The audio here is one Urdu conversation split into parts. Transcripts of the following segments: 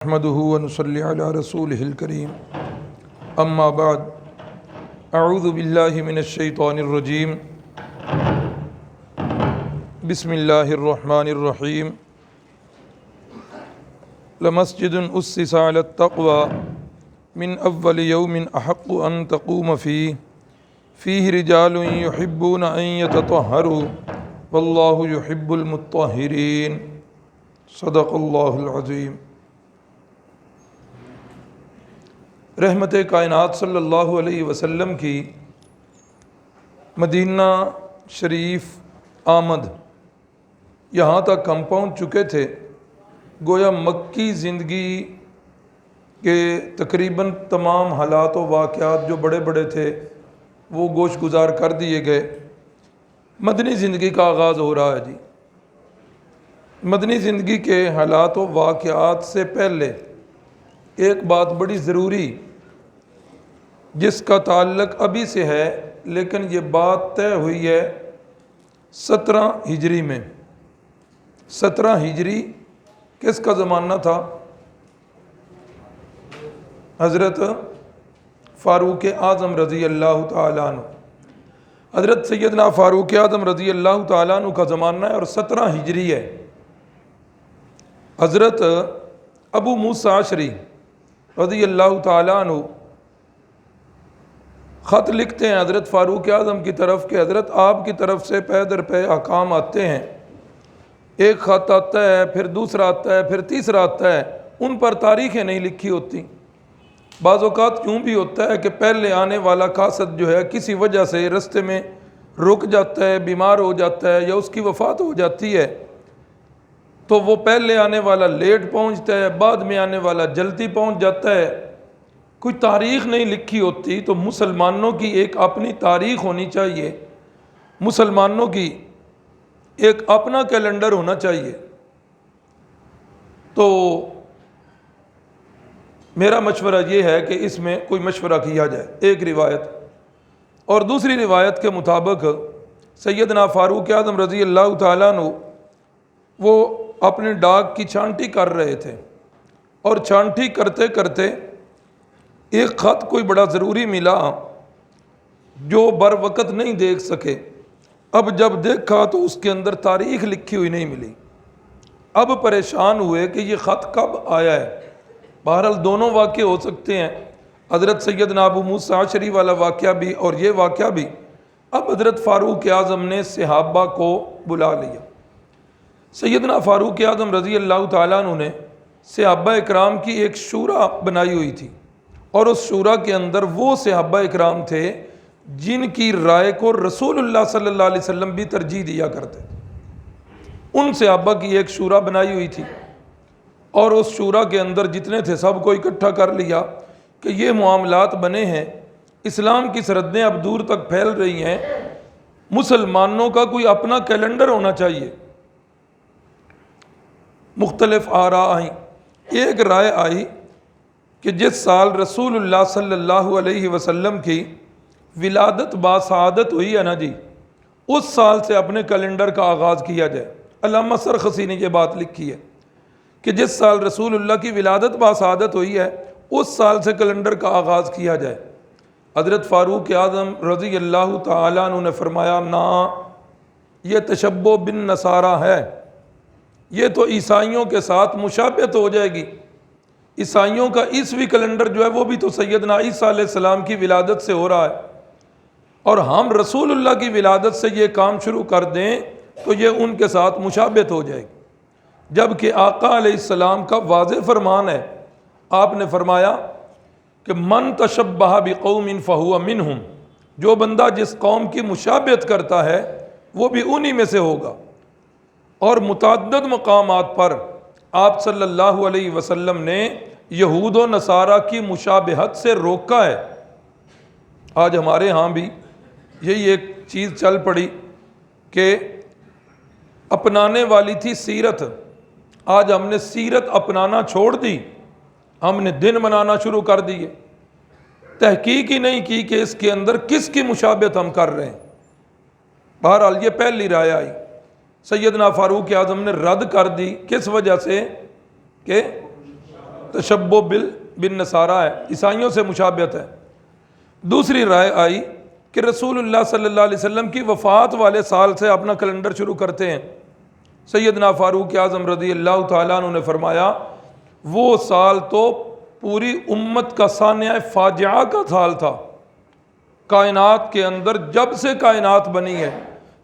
نحمده ونصلي على رسوله الكريم اما بعد اعوذ باللہ من الشیطان الرجیم بسم اللہ الرحمن الرحیم لمسجد اسس على التقوى من اول یوم احق ان تقوم فیہ رجال یحبون ان یتطہروا واللہ یحب المطہرین صدق اللہ العظیم۔ رحمت کائنات صلی اللہ علیہ وسلم کی مدینہ شریف آمد، یہاں تک ہم پہنچ چکے تھے۔ گویا مکی زندگی کے تقریباً تمام حالات و واقعات جو بڑے بڑے تھے وہ گوش گزار کر دیے گئے۔ مدنی زندگی کا آغاز ہو رہا ہے جی۔ مدنی زندگی کے حالات و واقعات سے پہلے ایک بات بڑی ضروری جس کا تعلق ابھی سے ہے، لیکن یہ بات طے ہوئی ہے 17 ہجری میں۔ 17 ہجری کس کا زمانہ تھا؟ حضرت فاروق اعظم رضی اللہ تعالیٰ عنہ۔ حضرت سیدنا فاروق اعظم رضی اللہ تعالیٰ عنہ کا زمانہ ہے اور 17 ہجری ہے۔ حضرت ابو موسیٰ اشعری رضی اللہ تعالیٰ عنہ خط لکھتے ہیں حضرت فاروق اعظم کی طرف کہ حضرت آپ کی طرف سے پے در پے احکام آتے ہیں۔ ایک خط آتا ہے، پھر دوسرا آتا ہے، پھر تیسرا آتا ہے، ان پر تاریخیں نہیں لکھی ہوتی۔ بعض اوقات یوں بھی ہوتا ہے کہ پہلے آنے والا قاصد جو ہے کسی وجہ سے رستے میں رک جاتا ہے، بیمار ہو جاتا ہے یا اس کی وفات ہو جاتی ہے، تو وہ پہلے آنے والا لیٹ پہنچتا ہے، بعد میں آنے والا جلدی پہنچ جاتا ہے۔ کوئی تاریخ نہیں لکھی ہوتی، تو مسلمانوں کی ایک اپنی تاریخ ہونی چاہیے، مسلمانوں کی ایک اپنا کیلنڈر ہونا چاہیے۔ تو میرا مشورہ یہ ہے کہ اس میں کوئی مشورہ کیا جائے۔ ایک روایت اور دوسری روایت کے مطابق سیدنا فاروق اعظم رضی اللہ تعالیٰ عنہ وہ اپنے ڈاک کی چھانٹی کر رہے تھے، اور چھانٹی کرتے کرتے ایک خط کوئی بڑا ضروری ملا جو بر وقت نہیں دیکھ سکے۔ اب جب دیکھا تو اس کے اندر تاریخ لکھی ہوئی نہیں ملی۔ اب پریشان ہوئے کہ یہ خط کب آیا ہے۔ بہرحال دونوں واقع ہو سکتے ہیں، حضرت سیدنا ابو موسیٰ اشعری والا واقعہ بھی اور یہ واقعہ بھی۔ اب حضرت فاروق اعظم نے صحابہ کو بلا لیا۔ سیدنا فاروق اعظم رضی اللہ تعالیٰ عنہ نے صحابہ اکرام کی ایک شورا بنائی ہوئی تھی، اور اس شورا کے اندر وہ صحابہ اکرام تھے جن کی رائے کو رسول اللہ صلی اللہ علیہ وسلم بھی ترجیح دیا کرتے تھے۔ ان صحابہ کی ایک شورا بنائی ہوئی تھی، اور اس شورا کے اندر جتنے تھے سب کو اکٹھا کر لیا کہ یہ معاملات بنے ہیں، اسلام کی سرحدیں اب دور تک پھیل رہی ہیں، مسلمانوں کا کوئی اپنا کیلنڈر ہونا چاہیے۔ مختلف آراء آئیں۔ ایک رائے آئی کہ جس سال رسول اللہ صلی اللہ علیہ وسلم کی ولادت باسعادت ہوئی ہے نا جی، اس سال سے اپنے کیلنڈر کا آغاز کیا جائے۔ علامہ سرخسی نے یہ بات لکھی ہے کہ جس سال رسول اللہ کی ولادت باسعادت ہوئی ہے اس سال سے کیلنڈر کا آغاز کیا جائے۔ حضرت فاروق اعظم رضی اللہ تعالیٰ عنہ نے فرمایا نا، یہ تشبہ بالنصارى ہے، یہ تو عیسائیوں کے ساتھ مشابہت ہو جائے گی۔ عیسائیوں کا عیسوی کیلنڈر جو ہے وہ بھی تو سیدنا عیسیٰ علیہ السلام کی ولادت سے ہو رہا ہے، اور ہم رسول اللہ کی ولادت سے یہ کام شروع کر دیں تو یہ ان کے ساتھ مشابہت ہو جائے گی، جبکہ آقا علیہ السلام کا واضح فرمان ہے۔ آپ نے فرمایا کہ من تشبہ بقوم فہو منہم، جو بندہ جس قوم کی مشابہت کرتا ہے وہ بھی انہی میں سے ہوگا۔ اور متعدد مقامات پر آپ صلی اللہ علیہ وسلم نے یہود و نصارہ کی مشابہت سے روکا ہے۔ آج ہمارے ہاں بھی یہی ایک چیز چل پڑی کہ اپنانے والی تھی سیرت، آج ہم نے سیرت اپنانا چھوڑ دی، ہم نے دن منانا شروع کر دیے، تحقیق ہی نہیں کی کہ اس کے اندر کس کی مشابہت ہم کر رہے ہیں۔ بہرحال یہ پہلی رائے آئی، سیدنا فاروق اعظم نے رد کر دی۔ کس وجہ سے؟ کہ تشبہ بن نصارہ ہے، عیسائیوں سے مشابہت ہے۔ دوسری رائے آئی کہ رسول اللہ صلی اللہ علیہ وسلم کی وفات والے سال سے اپنا کیلنڈر شروع کرتے ہیں۔ سیدنا فاروق اعظم رضی اللہ تعالیٰ عنہ نے فرمایا وہ سال تو پوری امت کا سانحہ فاجعہ کا سال تھا، کائنات کے اندر جب سے کائنات بنی ہے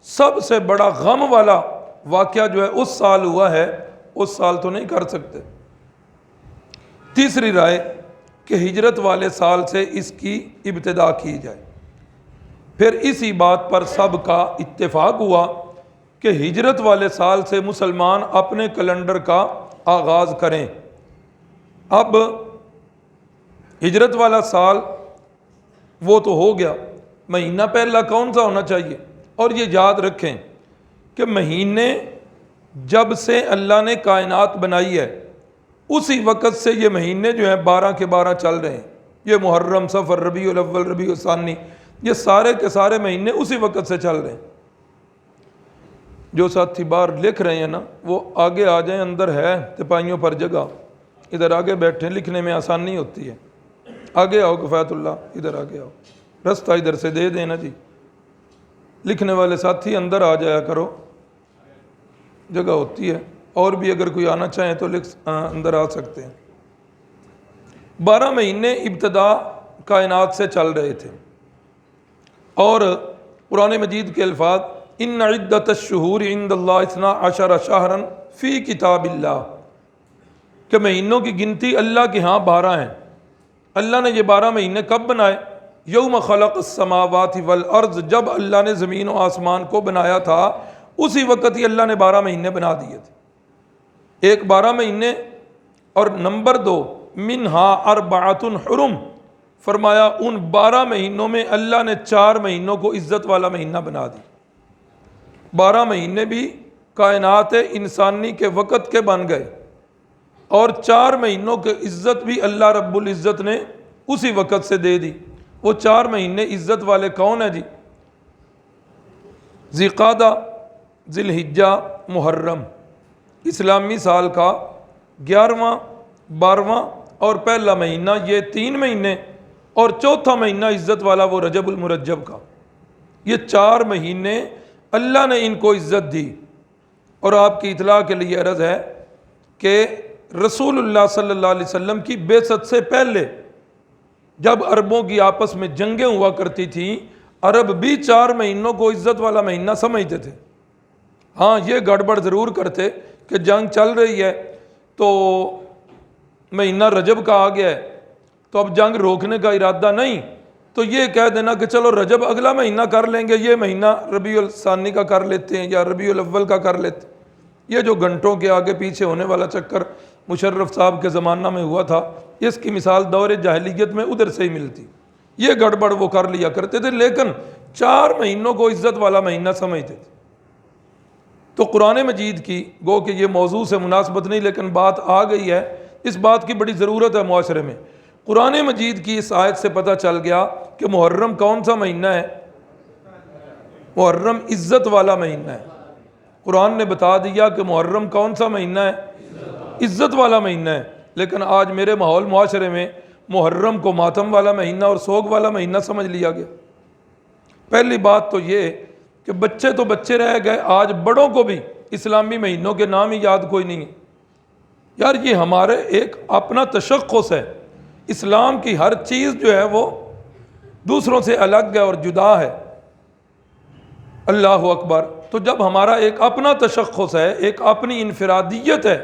سب سے بڑا غم والا واقعہ جو ہے اس سال ہوا ہے، اس سال تو نہیں کر سکتے۔ تیسری رائے کہ ہجرت والے سال سے اس کی ابتدا کی جائے۔ پھر اسی بات پر سب کا اتفاق ہوا کہ ہجرت والے سال سے مسلمان اپنے کیلنڈر کا آغاز کریں۔ اب ہجرت والا سال وہ تو ہو گیا، مہینہ پہلا کون سا ہونا چاہیے؟ اور یہ یاد رکھیں کہ مہینے جب سے اللہ نے کائنات بنائی ہے اسی وقت سے یہ مہینے جو ہیں 12 کے 12 چل رہے ہیں۔ یہ محرم، صفر، ربیع الاول، ربیع الثانی، یہ سارے کے سارے مہینے اسی وقت سے چل رہے ہیں۔ جو ساتھی باہر لکھ رہے ہیں نا وہ آگے آ جائیں، اندر ہے تپائیوں پر جگہ، ادھر آگے بیٹھیں، لکھنے میں آسانی ہوتی ہے۔ آگے آؤ کفایت اللہ، ادھر آگے آؤ، رستہ ادھر سے دے دینا جی۔ لکھنے والے ساتھی اندر آ جایا کرو، جگہ ہوتی ہے، اور بھی اگر کوئی آنا چاہیں تو اندر آ سکتے ہیں۔ 12 مہینے ابتدا کائنات سے چل رہے تھے، اور قرآن مجید کے الفاظ ان عدت الشہور عند اللہ 12 شہرا فی کتاب اللہ، کہ مہینوں کی گنتی اللہ کے ہاں 12 ہیں۔ اللہ نے یہ 12 مہینے کب بنائے؟ یوم خلق السماوات والارض، جب اللہ نے زمین و آسمان کو بنایا تھا اسی وقت ہی اللہ نے 12 مہینے بنا دیے تھے۔ ایک 12 مہینے، اور نمبر 2 منہا اربعۃ حرم، فرمایا ان 12 مہینوں میں اللہ نے 4 مہینوں کو عزت والا مہینہ بنا دی۔ 12 مہینے بھی کائنات انسانی کے وقت کے بن گئے، اور 4 مہینوں کی عزت بھی اللہ رب العزت نے اسی وقت سے دے دی۔ وہ 4 مہینے عزت والے کون ہیں جی؟ ذی قعدہ، ذی الحجہ، محرم، اسلامی سال کا 11واں، 12واں اور پہلا مہینہ، یہ 3 مہینے، اور چوتھا مہینہ عزت والا وہ رجب المرجب کا۔ یہ 4 مہینے اللہ نے ان کو عزت دی۔ اور آپ کی اطلاع کے لیے عرض ہے کہ رسول اللہ صلی اللہ علیہ وسلم کی بعثت سے پہلے جب عربوں کی آپس میں جنگیں ہوا کرتی تھیں، عرب بھی 4 مہینوں کو عزت والا مہینہ سمجھتے تھے۔ ہاں یہ گڑبڑ ضرور کرتے کہ جنگ چل رہی ہے تو مہینہ رجب کا آ گیا ہے تو اب جنگ روکنے کا ارادہ نہیں، تو یہ کہہ دینا کہ چلو رجب اگلا مہینہ کر لیں گے، یہ مہینہ ربیع الثانی کا کر لیتے ہیں یا ربیع الاول کا کر لیتے ہیں۔ یہ جو گھنٹوں کے آگے پیچھے ہونے والا چکر مشرف صاحب کے زمانہ میں ہوا تھا، اس کی مثال دور جاہلیت میں ادھر سے ہی ملتی۔ یہ گڑبڑ وہ کر لیا کرتے تھے، لیکن 4 مہینوں کو عزت والا مہینہ سمجھتے تھے۔ تو قرآن مجید کی گو کہ یہ موضوع سے مناسبت نہیں، لیکن بات آ گئی ہے، اس بات کی بڑی ضرورت ہے معاشرے میں۔ قرآن مجید کی اس آیت سے پتہ چل گیا کہ محرم کون سا مہینہ ہے؟ محرم عزت والا مہینہ ہے۔ قرآن نے بتا دیا کہ محرم کون سا مہینہ ہے؟ عزت والا مہینہ ہے۔ لیکن آج میرے ماحول معاشرے میں محرم کو ماتم والا مہینہ اور سوگ والا مہینہ سمجھ لیا گیا۔ پہلی بات تو یہ کہ بچے تو بچے رہ گئے، آج بڑوں کو بھی اسلامی مہینوں کے نام ہی یاد کوئی نہیں ہے۔ یار یہ ہمارے ایک اپنا تشخص ہے، اسلام کی ہر چیز جو ہے وہ دوسروں سے الگ ہے اور جدا ہے۔ اللہ اکبر۔ تو جب ہمارا ایک اپنا تشخص ہے، ایک اپنی انفرادیت ہے،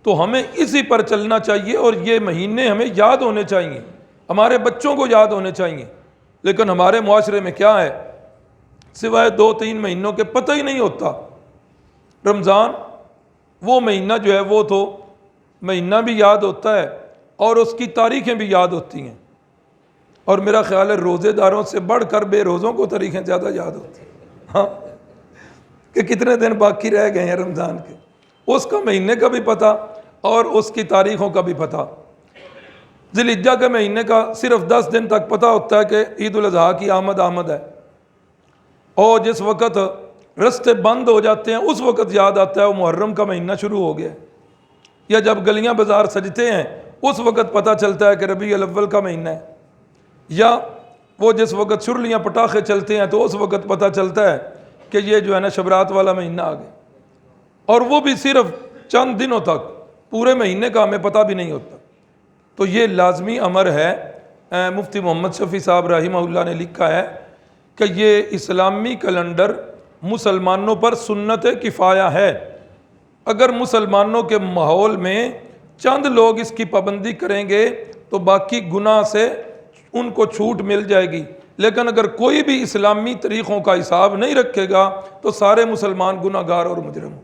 تو ہمیں اسی پر چلنا چاہیے، اور یہ مہینے ہمیں یاد ہونے چاہیے، ہمارے بچوں کو یاد ہونے چاہیے۔ لیکن ہمارے معاشرے میں کیا ہے؟ سوائے 2-3 مہینوں کے پتہ ہی نہیں ہوتا۔ رمضان وہ مہینہ جو ہے وہ تو مہینہ بھی یاد ہوتا ہے اور اس کی تاریخیں بھی یاد ہوتی ہیں، اور میرا خیال ہے روزے داروں سے بڑھ کر بے روزوں کو تاریخیں زیادہ یاد ہوتی ہیں۔ ہاں کہ کتنے دن باقی رہ گئے ہیں رمضان کے، اس کا مہینے کا بھی پتہ اور اس کی تاریخوں کا بھی پتہ۔ ذی الحجہ کے مہینے کا صرف 10 دن تک پتہ ہوتا ہے کہ عید الاضحیٰ کی آمد ہے، اور جس وقت رستے بند ہو جاتے ہیں اس وقت یاد آتا ہے وہ محرم کا مہینہ شروع ہو گیا ہے، یا جب گلیاں بازار سجتے ہیں اس وقت پتہ چلتا ہے کہ ربیع الاول کا مہینہ ہے، یا وہ جس وقت شرلیاں پٹاخے چلتے ہیں تو اس وقت پتہ چلتا ہے کہ یہ جو ہے نا شبرات والا مہینہ آ گیا، اور وہ بھی صرف چند دنوں تک، پورے مہینے کا ہمیں پتہ بھی نہیں ہوتا۔ تو یہ لازمی امر ہے۔ مفتی محمد شفیع صاحب رحمہ اللہ نے لکھا ہے کہ یہ اسلامی کیلنڈر مسلمانوں پر سنت کفایہ ہے۔ اگر مسلمانوں کے ماحول میں چند لوگ اس کی پابندی کریں گے تو باقی گناہ سے ان کو چھوٹ مل جائے گی، لیکن اگر کوئی بھی اسلامی طریقوں کا حساب نہیں رکھے گا تو سارے مسلمان گناہ گار اور مجرم ہوں۔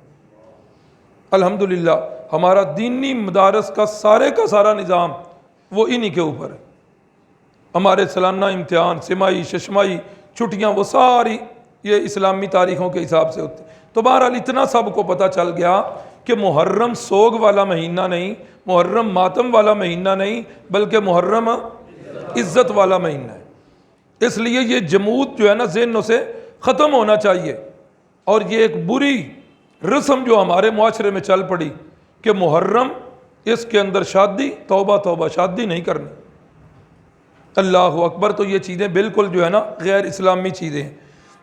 الحمدللہ ہمارا دینی مدارس کا سارا نظام وہ انہی کے اوپر ہے۔ ہمارے سالانہ امتحان، سمائی، ششمائی، چھٹیاں، وہ ساری یہ اسلامی تاریخوں کے حساب سے ہوتی۔ تو بہرحال اتنا سب کو پتہ چل گیا کہ محرم سوگ والا مہینہ نہیں، محرم ماتم والا مہینہ نہیں، بلکہ محرم عزت والا مہینہ ہے۔ اس لیے یہ جمود جو ہے نا ذہنوں سے ختم ہونا چاہیے، اور یہ ایک بری رسم جو ہمارے معاشرے میں چل پڑی کہ محرم، اس کے اندر شادی، توبہ توبہ، شادی نہیں کرنی، اللہ اکبر۔ تو یہ چیزیں بالکل جو ہے نا غیر اسلامی چیزیں ہیں۔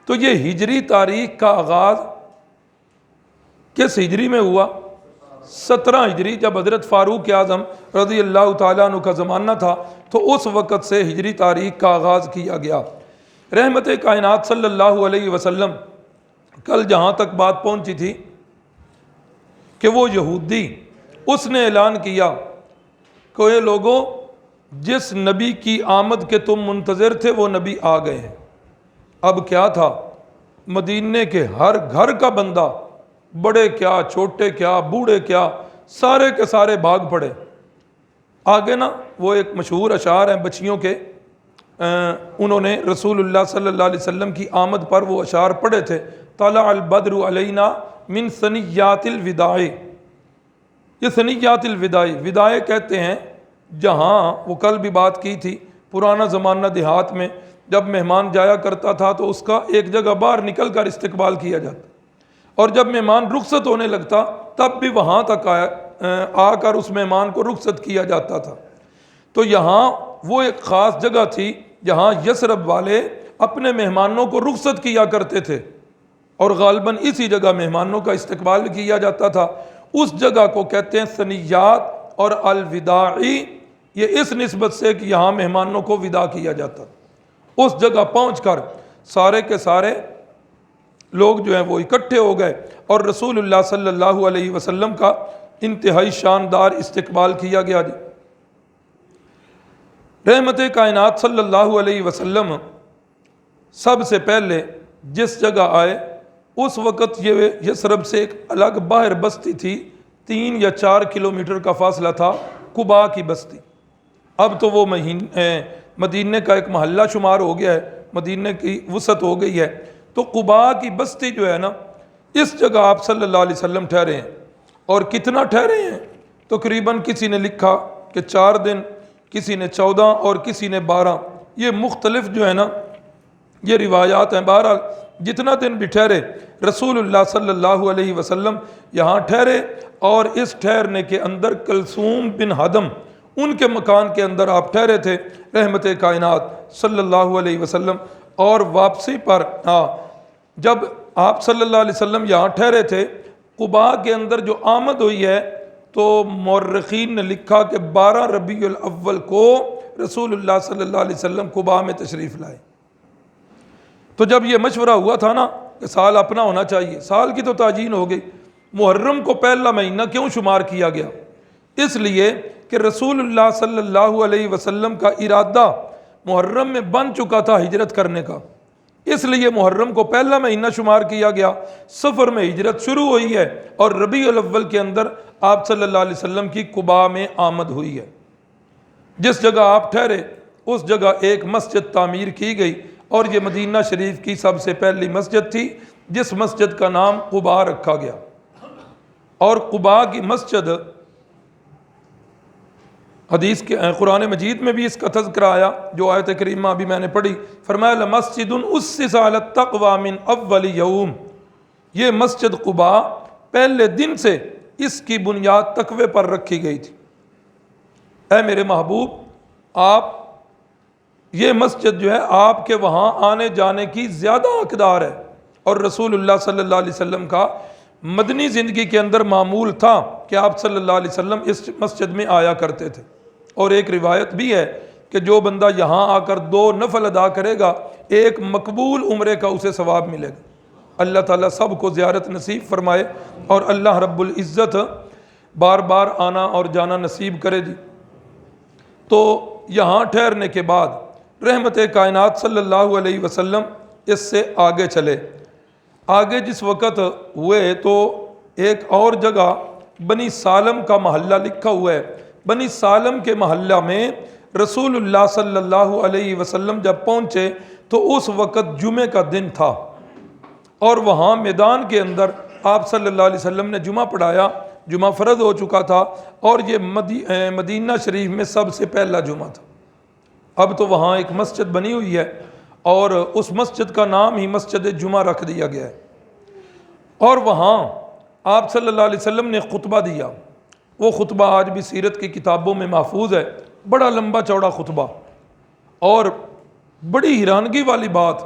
تو یہ ہجری تاریخ کا آغاز کس ہجری میں ہوا؟ 17 ہجری، جب حضرت فاروق اعظم رضی اللہ تعالیٰ عنہ کا زمانہ تھا، تو اس وقت سے ہجری تاریخ کا آغاز کیا گیا۔ رحمت کائنات صلی اللہ علیہ وسلم کل جہاں تک بات پہنچی تھی کہ وہ یہودی، اس نے اعلان کیا کہ اے لوگوں، جس نبی کی آمد کے تم منتظر تھے وہ نبی آ گئے ہیں۔ اب کیا تھا، مدینے کے ہر گھر کا بندہ، بڑے کیا، چھوٹے کیا، بوڑھے کیا، سارے کے سارے بھاگ پڑے۔ آگے نا وہ ایک مشہور اشعار ہیں بچیوں کے، انہوں نے رسول اللہ صلی اللہ علیہ وسلم کی آمد پر وہ اشعار پڑھے تھے، طلع البدر علینا من ثنیات الوداع۔ یہ ثنیات الوداع، وداع کہتے ہیں جہاں، وہ کل بھی بات کی تھی، پرانا زمانہ دیہات میں جب مہمان جایا کرتا تھا تو اس کا ایک جگہ باہر نکل کر استقبال کیا جاتا، اور جب مہمان رخصت ہونے لگتا تب بھی وہاں تک آ کر اس مہمان کو رخصت کیا جاتا تھا۔ تو یہاں وہ ایک خاص جگہ تھی جہاں یثرب والے اپنے مہمانوں کو رخصت کیا کرتے تھے، اور غالباً اسی جگہ مہمانوں کا استقبال کیا جاتا تھا۔ اس جگہ کو کہتے ہیں ثنیات اور الوداعی، یہ اس نسبت سے کہ یہاں مہمانوں کو وداع کیا جاتا تھا۔ اس جگہ پہنچ کر سارے کے سارے لوگ جو ہیں وہ اکٹھے ہو گئے، اور رسول اللہ صلی اللہ علیہ وسلم کا انتہائی شاندار استقبال کیا گیا۔ رحمت کائنات صلی اللہ علیہ وسلم سب سے پہلے جس جگہ آئے، اس وقت یہ یثرب سے ایک الگ باہر بستی تھی، 3 یا 4 کلومیٹر کا فاصلہ تھا، قباء کی بستی۔ اب تو وہ مدینے کا ایک محلہ شمار ہو گیا ہے، مدینے کی وسعت ہو گئی ہے۔ تو قباء کی بستی جو ہے نا، اس جگہ آپ صلی اللہ علیہ وسلم ٹھہرے ہیں، اور کتنا ٹھہرے ہیں؟ تقریباً کسی نے لکھا کہ 4 دن، کسی نے 14 اور کسی نے 12، یہ مختلف جو ہے نا یہ روایات ہیں۔ بہرحال جتنا دن بھی ٹھہرے، رسول اللہ صلی اللہ علیہ وسلم یہاں ٹھہرے، اور اس ٹھہرنے کے اندر کلثوم بن ہدم، ان کے مکان کے اندر آپ ٹھہرے تھے رحمت کائنات صلی اللہ علیہ وسلم۔ اور واپسی پر جب آپ صلی اللہ علیہ وسلم یہاں ٹھہرے تھے، قباء کے اندر جو آمد ہوئی ہے، تو مورخین نے لکھا کہ 12 ربیع الاول کو رسول اللہ صلی اللہ علیہ وسلم قباء میں تشریف لائے۔ تو جب یہ مشورہ ہوا تھا نا کہ سال اپنا ہونا چاہیے، سال کی تو تعیین ہو گئی، محرم کو پہلا مہینہ کیوں شمار کیا گیا؟ اس لیے کہ رسول اللہ صلی اللہ علیہ وسلم کا ارادہ محرم میں بن چکا تھا ہجرت کرنے کا، اس لیے محرم کو پہلا مہینہ شمار کیا گیا۔ سفر میں ہجرت شروع ہوئی ہے، اور ربیع الاول کے اندر آپ صلی اللہ علیہ وسلم کی قباء میں آمد ہوئی ہے۔ جس جگہ آپ ٹھہرے اس جگہ ایک مسجد تعمیر کی گئی، اور یہ مدینہ شریف کی سب سے پہلی مسجد تھی، جس مسجد کا نام قباء رکھا گیا۔ اور قباء کی مسجد، حدیث کے قرآن مجید میں بھی اس کا تذکرہ آیا، جو آیت کریمہ ابھی میں نے پڑھی، فرمایا لمسجد اسس علی التقوی من اول یوم، یہ مسجد قباء پہلے دن سے اس کی بنیاد تقوی پر رکھی گئی تھی۔ اے میرے محبوب، آپ یہ مسجد جو ہے آپ کے وہاں آنے جانے کی زیادہ حقدار ہے۔ اور رسول اللہ صلی اللہ علیہ وسلم کا مدنی زندگی کے اندر معمول تھا کہ آپ صلی اللہ علیہ وسلم اس مسجد میں آیا کرتے تھے۔ اور ایک روایت بھی ہے کہ جو بندہ یہاں آ کر 2 نفل ادا کرے گا، ایک مقبول عمرے کا اسے ثواب ملے گا۔ اللہ تعالیٰ سب کو زیارت نصیب فرمائے اور اللہ رب العزت بار بار آنا اور جانا نصیب کرے جی۔ تو یہاں ٹھہرنے کے بعد رحمت کائنات صلی اللہ علیہ وسلم اس سے آگے چلے۔ آگے جس وقت ہوئے تو ایک اور جگہ بنی سالم کا محلہ لکھا ہوا ہے۔ بنی سالم کے محلہ میں رسول اللہ صلی اللہ علیہ وسلم جب پہنچے تو اس وقت جمعے کا دن تھا، اور وہاں میدان کے اندر آپ صلی اللہ علیہ وسلم نے جمعہ پڑھایا۔ جمعہ فرض ہو چکا تھا اور یہ مدینہ شریف میں سب سے پہلا جمعہ تھا۔ اب تو وہاں ایک مسجد بنی ہوئی ہے اور اس مسجد کا نام ہی مسجد جمعہ رکھ دیا گیا ہے۔ اور وہاں آپ صلی اللہ علیہ وسلم نے خطبہ دیا۔ وہ خطبہ آج بھی سیرت کی کتابوں میں محفوظ ہے، بڑا لمبا چوڑا خطبہ، اور بڑی حیرانگی والی بات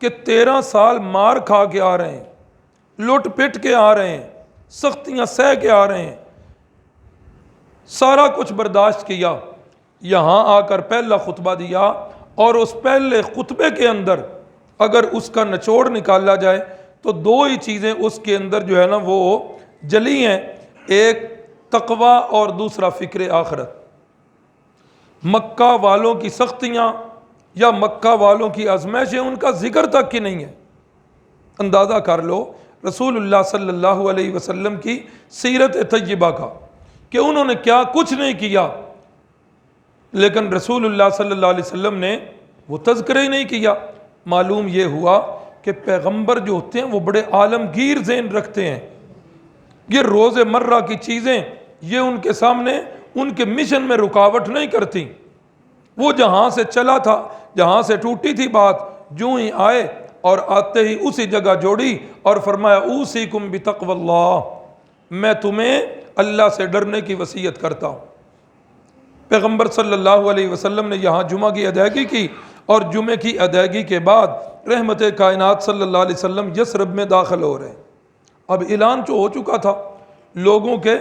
کہ 13 سال مار کھا کے آ رہے ہیں، لٹ پٹ کے آ رہے ہیں، سختیاں سہ کے آ رہے ہیں، سارا کچھ برداشت کیا، یہاں آ کر پہلا خطبہ دیا۔ اور اس پہلے خطبے کے اندر اگر اس کا نچوڑ نکالا جائے تو 2 ہی چیزیں اس کے اندر جو ہے نا وہ جلی ہیں، ایک تقوی اور دوسرا فکر آخرت۔ مکہ والوں کی سختیاں یا مکہ والوں کی آزمائشیں ان کا ذکر تک ہی نہیں ہے۔ اندازہ کر لو رسول اللہ صلی اللہ علیہ وسلم کی سیرت طیبہ کا کہ انہوں نے کیا کچھ نہیں کیا، لیکن رسول اللہ صلی اللہ علیہ وسلم نے وہ تذکرہ ہی نہیں کیا۔ معلوم یہ ہوا کہ پیغمبر جو ہوتے ہیں وہ بڑے عالمگیر ذہن رکھتے ہیں، یہ روز مرہ کی چیزیں یہ ان کے سامنے ان کے مشن میں رکاوٹ نہیں کرتی۔ وہ جہاں سے چلا تھا، جہاں سے ٹوٹی تھی بات، جو ہی آئے اور آتے ہی اسی جگہ جوڑی اور فرمایا اوصیکم بتقوی اللہ، میں تمہیں اللہ سے ڈرنے کی وصیت کرتا ہوں۔ پیغمبر صلی اللہ علیہ وسلم نے یہاں جمعہ کی ادائیگی کی، اور جمعے کی ادائیگی کے بعد رحمت کائنات صلی اللہ علیہ وسلم یثرب میں داخل ہو رہے ہیں۔ اب اعلان جو ہو چکا تھا لوگوں کے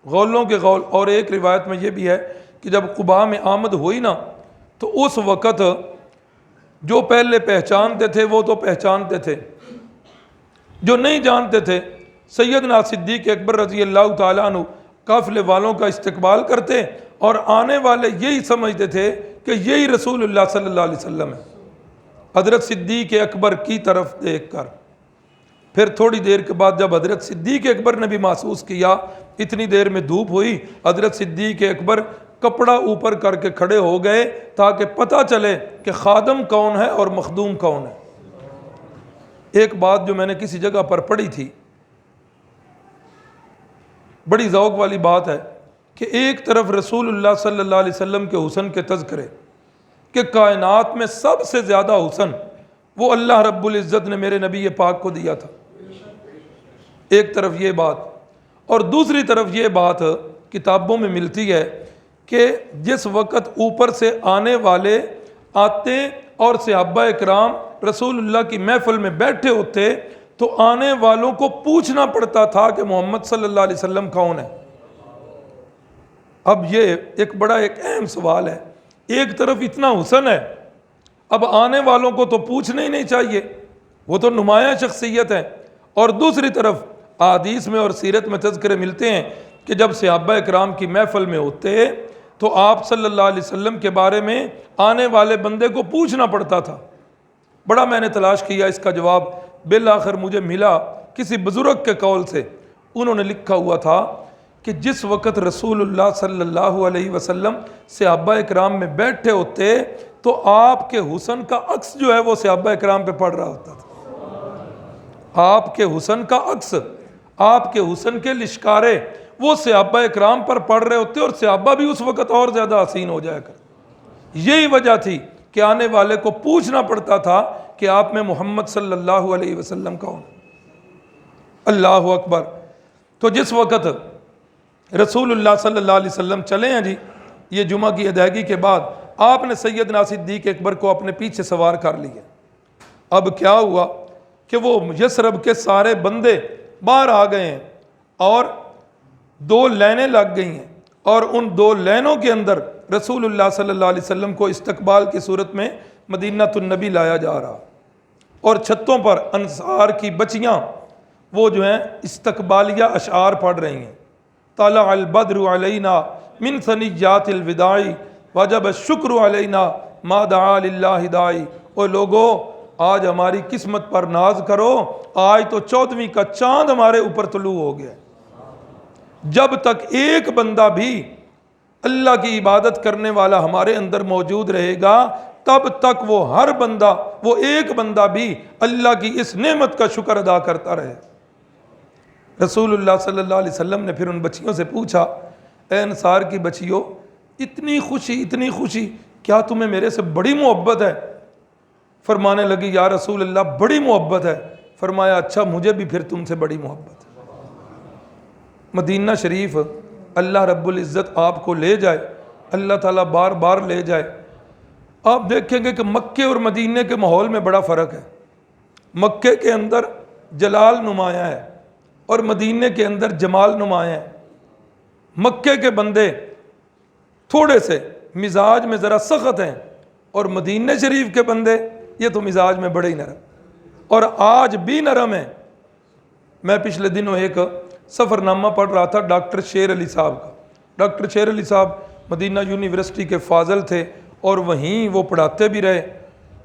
غولوں کے غول، اور ایک روایت میں یہ بھی ہے کہ جب قباء میں آمد ہوئی نا تو اس وقت جو پہلے پہچانتے تھے وہ تو پہچانتے تھے، جو نہیں جانتے تھے سیدنا صدیق اکبر رضی اللہ تعالیٰ عنہ قافلے والوں کا استقبال کرتے، اور آنے والے یہی سمجھتے تھے کہ یہی رسول اللہ صلی اللہ علیہ وسلم ہے۔ حضرت صدیق اکبر کی طرف دیکھ کر پھر تھوڑی دیر کے بعد جب حضرت صدیق اکبر نے بھی محسوس کیا، اتنی دیر میں دھوپ ہوئی، حضرت صدیق اکبر کپڑا اوپر کر کے کھڑے ہو گئے تاکہ پتہ چلے کہ خادم کون ہے اور مخدوم کون ہے۔ ایک بات جو میں نے کسی جگہ پر پڑھی تھی، بڑی ذوق والی بات ہے کہ ایک طرف رسول اللہ صلی اللہ علیہ وسلم کے حسن کے تذکرے کہ کائنات میں سب سے زیادہ حسن وہ اللہ رب العزت نے میرے نبی پاک کو دیا تھا، ایک طرف یہ بات، اور دوسری طرف یہ بات کتابوں میں ملتی ہے کہ جس وقت اوپر سے آنے والے آتے اور صحابہ اکرام رسول اللہ کی محفل میں بیٹھے ہوتے تو آنے والوں کو پوچھنا پڑتا تھا کہ محمد صلی اللہ علیہ وسلم کون ہے۔ اب یہ ایک بڑا ایک اہم سوال ہے، ایک طرف اتنا حسن ہے، اب آنے والوں کو تو پوچھنا ہی نہیں چاہیے، وہ تو نمایاں شخصیت ہے، اور دوسری طرف احادیث میں اور سیرت میں تذکرے ملتے ہیں کہ جب صحابہ اکرام کی محفل میں ہوتے تو آپ صلی اللہ علیہ وسلم کے بارے میں آنے والے بندے کو پوچھنا پڑتا تھا۔ بڑا میں نے تلاش کیا اس کا جواب، بالآخر مجھے ملا کسی بزرگ کے قول سے، انہوں نے لکھا ہوا تھا کہ جس وقت رسول اللہ صلی اللہ علیہ وسلم صحابہ اکرام میں بیٹھے ہوتے تو آپ کے حسن کا عکس جو ہے وہ صحابہ اکرام پہ پڑ رہا ہوتا تھا۔ آپ کے حسن کا عکس، آپ کے حسن کے لشکارے وہ صحابہ اکرام پر پڑ رہے ہوتے، اور صحابہ بھی اس وقت اور زیادہ حسین ہو جایا کرتے۔ یہی وجہ تھی کہ آنے والے کو پوچھنا پڑتا تھا کہ آپ میں محمد صلی اللہ علیہ وسلم کون۔ اللہ اکبر۔ تو جس وقت رسول اللہ صلی اللہ علیہ وسلم چلے ہیں جی، یہ جمعہ کی ادائیگی کے بعد آپ نے سیدنا صدیق اکبر کو اپنے پیچھے سوار کر لیا۔ اب کیا ہوا کہ وہ یثرب کے سارے بندے باہر آ گئے ہیں اور 2 لینیں لگ گئی ہیں، اور ان 2 لینوں کے اندر رسول اللہ صلی اللہ علیہ وسلم کو استقبال کی صورت میں مدینہ النبی لایا جا رہا، اور چھتوں پر انصار کی بچیاں وہ جو ہیں استقبالیہ اشعار پڑھ رہی ہیں۔ طلع البدر علینا من ثنیات الوداع وجب الشکر علینا ما دعا للہ داعی۔ او لوگو، آج ہماری قسمت پر ناز کرو، آج تو 14ویں کا چاند ہمارے اوپر طلوع ہو گیا۔ جب تک ایک بندہ بھی اللہ کی عبادت کرنے والا ہمارے اندر موجود رہے گا، تب تک وہ ہر بندہ، وہ ایک بندہ بھی اللہ کی اس نعمت کا شکر ادا کرتا رہے۔ رسول اللہ صلی اللہ علیہ وسلم نے پھر ان بچیوں سے پوچھا، اے انصار کی بچیوں، اتنی خوشی، کیا تمہیں میرے سے بڑی محبت ہے؟ فرمانے لگی، یا رسول اللہ بڑی محبت ہے۔ فرمایا، اچھا مجھے بھی پھر تم سے بڑی محبت ہے۔ مدینہ شریف اللہ رب العزت آپ کو لے جائے، اللہ تعالیٰ بار بار لے جائے، آپ دیکھیں گے کہ مکے اور مدینہ کے ماحول میں بڑا فرق ہے۔ مکے کے اندر جلال نمایاں ہے اور مدینہ کے اندر جمال نمایاں ہے۔ مکے کے بندے تھوڑے سے مزاج میں ذرا سخت ہیں، اور مدینہ شریف کے بندے یہ تو مزاج میں بڑے ہی نرم، اور آج بھی نرم ہیں۔ میں پچھلے دنوں ایک سفر نامہ پڑھ رہا تھا ڈاکٹر شیر علی صاحب کا۔ ڈاکٹر شیر علی صاحب مدینہ یونیورسٹی کے فاضل تھے اور وہیں وہ پڑھاتے بھی رہے۔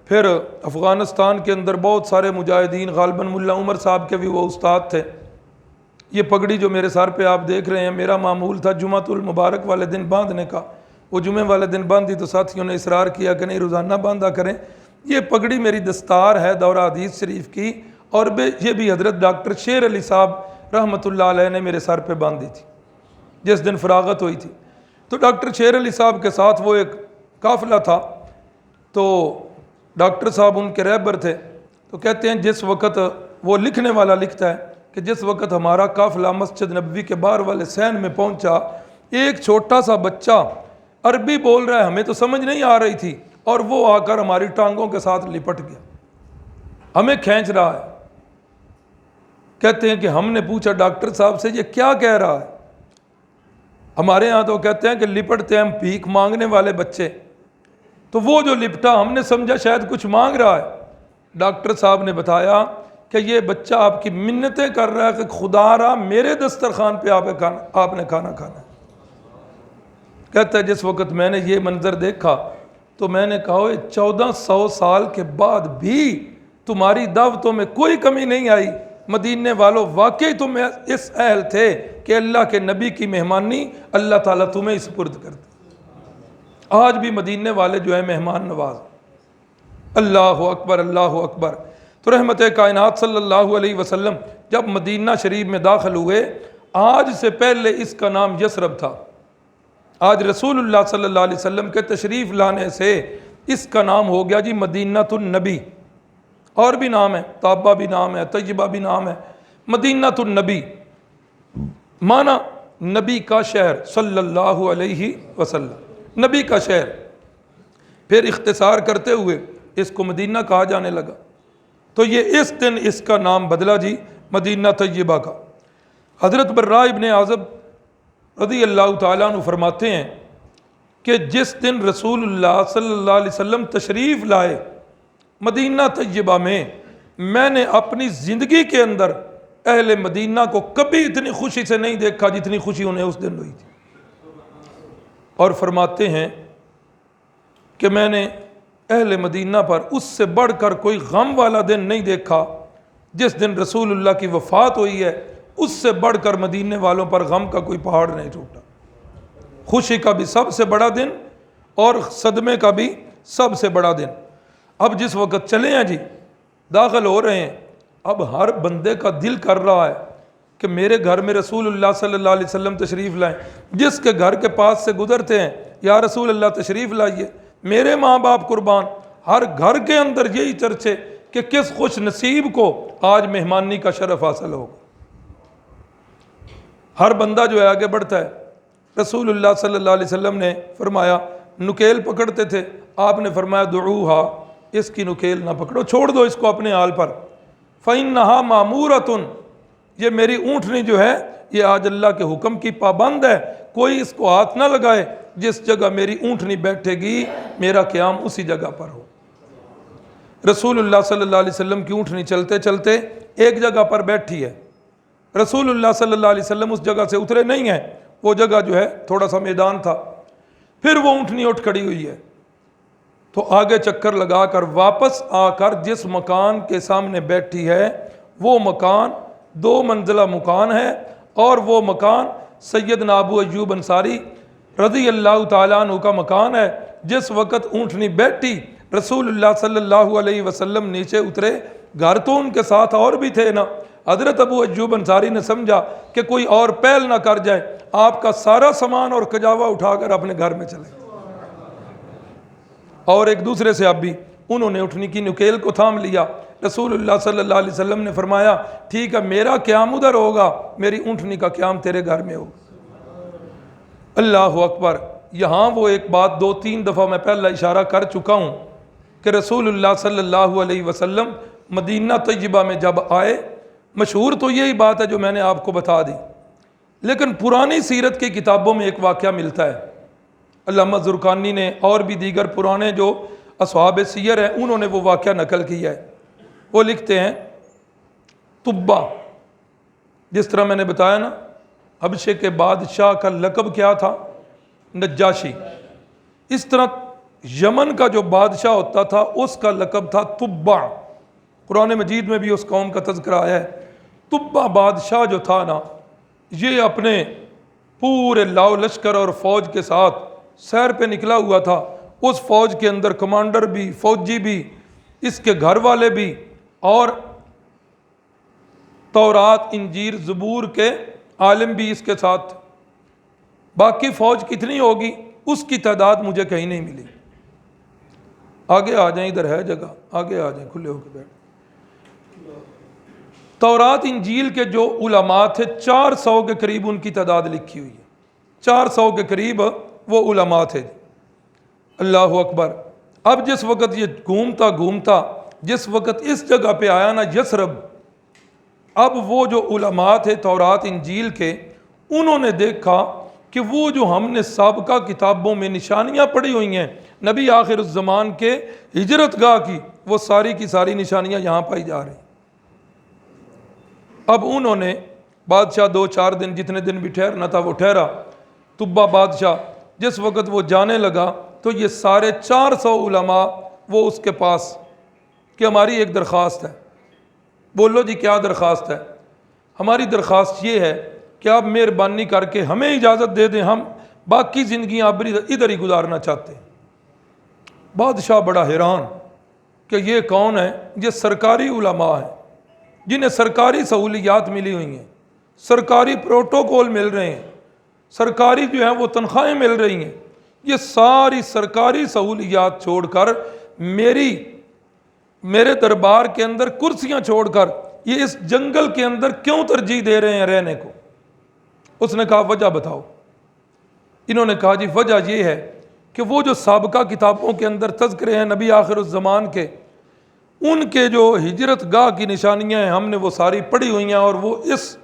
پھر افغانستان کے اندر بہت سارے مجاہدین، غالباً ملا عمر صاحب کے بھی وہ استاد تھے۔ یہ پگڑی جو میرے سر پہ آپ دیکھ رہے ہیں، میرا معمول تھا جمعہ المبارک والے دن باندھنے کا۔ وہ جمعے والے دن باندھی تو ساتھیوں نے اصرار کیا کہ نہیں، روزانہ باندھا کریں۔ یہ پگڑی میری دستار ہے دورہ حدیث شریف کی، اور یہ بھی حضرت ڈاکٹر شیر علی صاحب رحمۃ اللہ علیہ نے میرے سر پہ باندھی تھی جس دن فراغت ہوئی تھی۔ تو ڈاکٹر شیر علی صاحب کے ساتھ وہ ایک قافلہ تھا، تو ڈاکٹر صاحب ان کے رہبر تھے۔ تو کہتے ہیں جس وقت وہ لکھنے والا لکھتا ہے کہ جس وقت ہمارا قافلہ مسجد نبوی کے باہر والے سین میں پہنچا، ایک چھوٹا سا بچہ عربی بول رہا ہے، ہمیں تو سمجھ نہیں آ رہی تھی، اور وہ آ کر ہماری ٹانگوں کے ساتھ لپٹ گیا، ہمیں کھینچ رہا ہے۔ کہتے ہیں کہ ہم نے پوچھا ڈاکٹر صاحب سے، یہ کیا کہہ رہا ہے؟ ہمارے ہاں تو کہتے ہیں کہ لپٹتے ہیں ہم بھیک مانگنے والے بچے، تو وہ جو لپٹا ہم نے سمجھا شاید کچھ مانگ رہا ہے۔ ڈاکٹر صاحب نے بتایا کہ یہ بچہ آپ کی منتیں کر رہا ہے کہ خدا را میرے دسترخوان پہ آپ نے کھانا کھانا ہے۔ کہتا ہے جس وقت میں نے یہ منظر دیکھا تو میں نے کہا 1400 سال کے بعد بھی تمہاری دعوتوں میں کوئی کمی نہیں آئی، مدینے والوں واقعی تم اس اہل تھے کہ اللہ کے نبی کی مہمانی اللہ تعالیٰ تمہیں ہی سپرد کرتے۔ آج بھی مدینے والے جو ہے مہمان نواز۔ اللہ اکبر، اللہ اکبر۔ تو رحمت کائنات صلی اللہ علیہ وسلم جب مدینہ شریف میں داخل ہوئے، آج سے پہلے اس کا نام یثرب تھا۔ آج رسول اللہ صلی اللہ علیہ وسلم کے تشریف لانے سے اس کا نام ہو گیا جی مدینہ النبی۔ اور بھی نام ہے، طابہ بھی نام ہے، طیبہ بھی نام ہے۔ مدینہ النبی معنی نبی کا شہر صلی اللہ علیہ وسلم، نبی کا شہر۔ پھر اختصار کرتے ہوئے اس کو مدینہ کہا جانے لگا، تو یہ اس دن اس کا نام بدلا جی مدینہ طیبہ کا۔ حضرت براء ابن عازب رضی اللہ تعالیٰ عنہ فرماتے ہیں کہ جس دن رسول اللہ صلی اللہ علیہ وسلم تشریف لائے مدینہ طیبہ میں نے اپنی زندگی کے اندر اہل مدینہ کو کبھی اتنی خوشی سے نہیں دیکھا جتنی خوشی انہیں اس دن ہوئی تھی۔ اور فرماتے ہیں کہ میں نے اہل مدینہ پر اس سے بڑھ کر کوئی غم والا دن نہیں دیکھا جس دن رسول اللہ کی وفات ہوئی ہے، اس سے بڑھ کر مدینے والوں پر غم کا کوئی پہاڑ نہیں ٹوٹا۔ خوشی کا بھی سب سے بڑا دن اور صدمے کا بھی سب سے بڑا دن۔ اب جس وقت چلے ہیں جی، داخل ہو رہے ہیں، اب ہر بندے کا دل کر رہا ہے کہ میرے گھر میں رسول اللہ صلی اللہ علیہ وسلم تشریف لائیں۔ جس کے گھر کے پاس سے گزرتے ہیں، یا رسول اللہ تشریف لائیے، میرے ماں باپ قربان۔ ہر گھر کے اندر یہی چرچے کہ کس خوش نصیب کو آج مہمانی کا شرف حاصل ہوگا۔ ہر بندہ جو ہے آگے بڑھتا ہے۔ رسول اللہ صلی اللہ علیہ وسلم نے فرمایا نکیل پکڑتے تھے، آپ نے فرمایا دعوہا، اس کی نکیل نہ پکڑو، چھوڑ دو اس کو اپنے حال پر، فإنہا مامورۃ، یہ میری اونٹنی جو ہے یہ آج اللہ کے حکم کی پابند ہے، کوئی اس کو ہاتھ نہ لگائے، جس جگہ میری اونٹنی بیٹھے گی میرا قیام اسی جگہ پر ہو۔ رسول اللہ صلی اللہ علیہ وسلم کی اونٹنی چلتے چلتے ایک جگہ پر بیٹھی ہے، رسول اللہ صلی اللہ علیہ وسلم اس جگہ سے اترے نہیں ہیں، وہ جگہ جو ہے تھوڑا سا میدان تھا، پھر وہ اونٹنی اٹھ کھڑی ہوئی ہے، تو آگے چکر لگا کر واپس آ کر جس مکان کے سامنے بیٹھی ہے وہ مکان 2 منزلہ مکان ہے، اور وہ مکان سیدنا ابو ایوب انصاری رضی اللہ تعالیٰ عنہ کا مکان ہے۔ جس وقت اونٹنی بیٹھی رسول اللہ صلی اللہ علیہ وسلم نیچے اترے، گھر تو ان کے ساتھ اور بھی تھے نا، حضرت ابو ایوب انصاری نے سمجھا کہ کوئی اور پہل نہ کر جائے، آپ کا سارا سامان اور کجاوا اٹھا کر اپنے گھر میں چلے، اور ایک دوسرے سے اب بھی انہوں نے اٹھنی کی نکیل کو تھام لیا۔ رسول اللہ صلی اللہ علیہ وسلم نے فرمایا ٹھیک ہے، میرا قیام ادھر ہوگا، میری اونٹنی کا قیام تیرے گھر میں ہوگا۔ اللہ اکبر۔ یہاں وہ ایک بات 2-3 دفعہ میں پہلا اشارہ کر چکا ہوں کہ رسول اللہ صلی اللہ علیہ وسلم مدینہ طیبہ میں جب آئے، مشہور تو یہی بات ہے جو میں نے آپ کو بتا دی، لیکن پرانی سیرت کی کتابوں میں ایک واقعہ ملتا ہے، علامہ زرقانی نے اور بھی دیگر پرانے جو اصحاب سیر ہیں انہوں نے وہ واقعہ نقل کیا ہے۔ وہ لکھتے ہیں طبہ، جس طرح میں نے بتایا نا حبشے کے بادشاہ کا لقب کیا تھا؟ نجاشی، اس طرح یمن کا جو بادشاہ ہوتا تھا اس کا لقب تھا طبہ۔ قرآن مجید میں بھی اس قوم کا تذکرہ آیا ہے۔ طبہ بادشاہ جو تھا نا، یہ اپنے پورے لاؤ لشکر اور فوج کے ساتھ سیر پہ نکلا ہوا تھا، اس فوج کے اندر کمانڈر بھی، فوجی بھی، اس کے گھر والے بھی، اور تورات انجیل زبور کے عالم بھی اس کے ساتھ تھے۔ باقی فوج کتنی ہوگی اس کی تعداد مجھے کہیں نہیں ملی۔ آگے آ جائیں، ادھر ہے جگہ، آگے آ جائیں، کھلے ہو کے بیٹھ۔ تورات انجیل کے جو علماء تھے 400 کے قریب ان کی تعداد لکھی ہوئی ہے، 400 کے قریب وہ علماء تھے۔ اللہ اکبر۔ اب جس وقت یہ گھومتا جس وقت اس جگہ پہ آیا نا یثرب، اب وہ جو علماء تھے تورات انجیل کے، انہوں نے دیکھا کہ وہ جو ہم نے سابقہ کتابوں میں نشانیاں پڑھی ہوئی ہیں نبی آخر الزمان کے ہجرت گاہ کی، وہ ساری کی ساری نشانیاں یہاں پائی جا رہی ہیں۔ اب انہوں نے بادشاہ 2-4 دن جتنے دن بھی ٹھہرنا تھا وہ ٹھہرا۔ طبہ بادشاہ جس وقت وہ جانے لگا تو یہ سارے 400 علماء وہ اس کے پاس کہ ہماری ایک درخواست ہے۔ بولو جی کیا درخواست ہے؟ ہماری درخواست یہ ہے کہ آپ مہربانی کر کے ہمیں اجازت دے دیں، ہم باقی زندگیاں ادھر ہی گزارنا چاہتے ہیں۔ بادشاہ بڑا حیران کہ یہ کون ہے؟ یہ سرکاری علماء ہیں جنہیں سرکاری سہولیات ملی ہوئی ہیں، سرکاری پروٹوکول مل رہے ہیں، سرکاری جو ہیں وہ تنخواہیں مل رہی ہیں، یہ ساری سرکاری سہولیات چھوڑ کر میرے دربار کے اندر کرسیاں چھوڑ کر یہ اس جنگل کے اندر کیوں ترجیح دے رہے ہیں رہنے کو؟ اس نے کہا وجہ بتاؤ۔ انہوں نے کہا جی وجہ یہ ہے کہ وہ جو سابقہ کتابوں کے اندر تذکرے ہیں نبی آخر الزمان کے، ان کے جو ہجرت گاہ کی نشانیاں ہیں ہم نے وہ ساری پڑھی ہوئی ہیں، اور وہ اس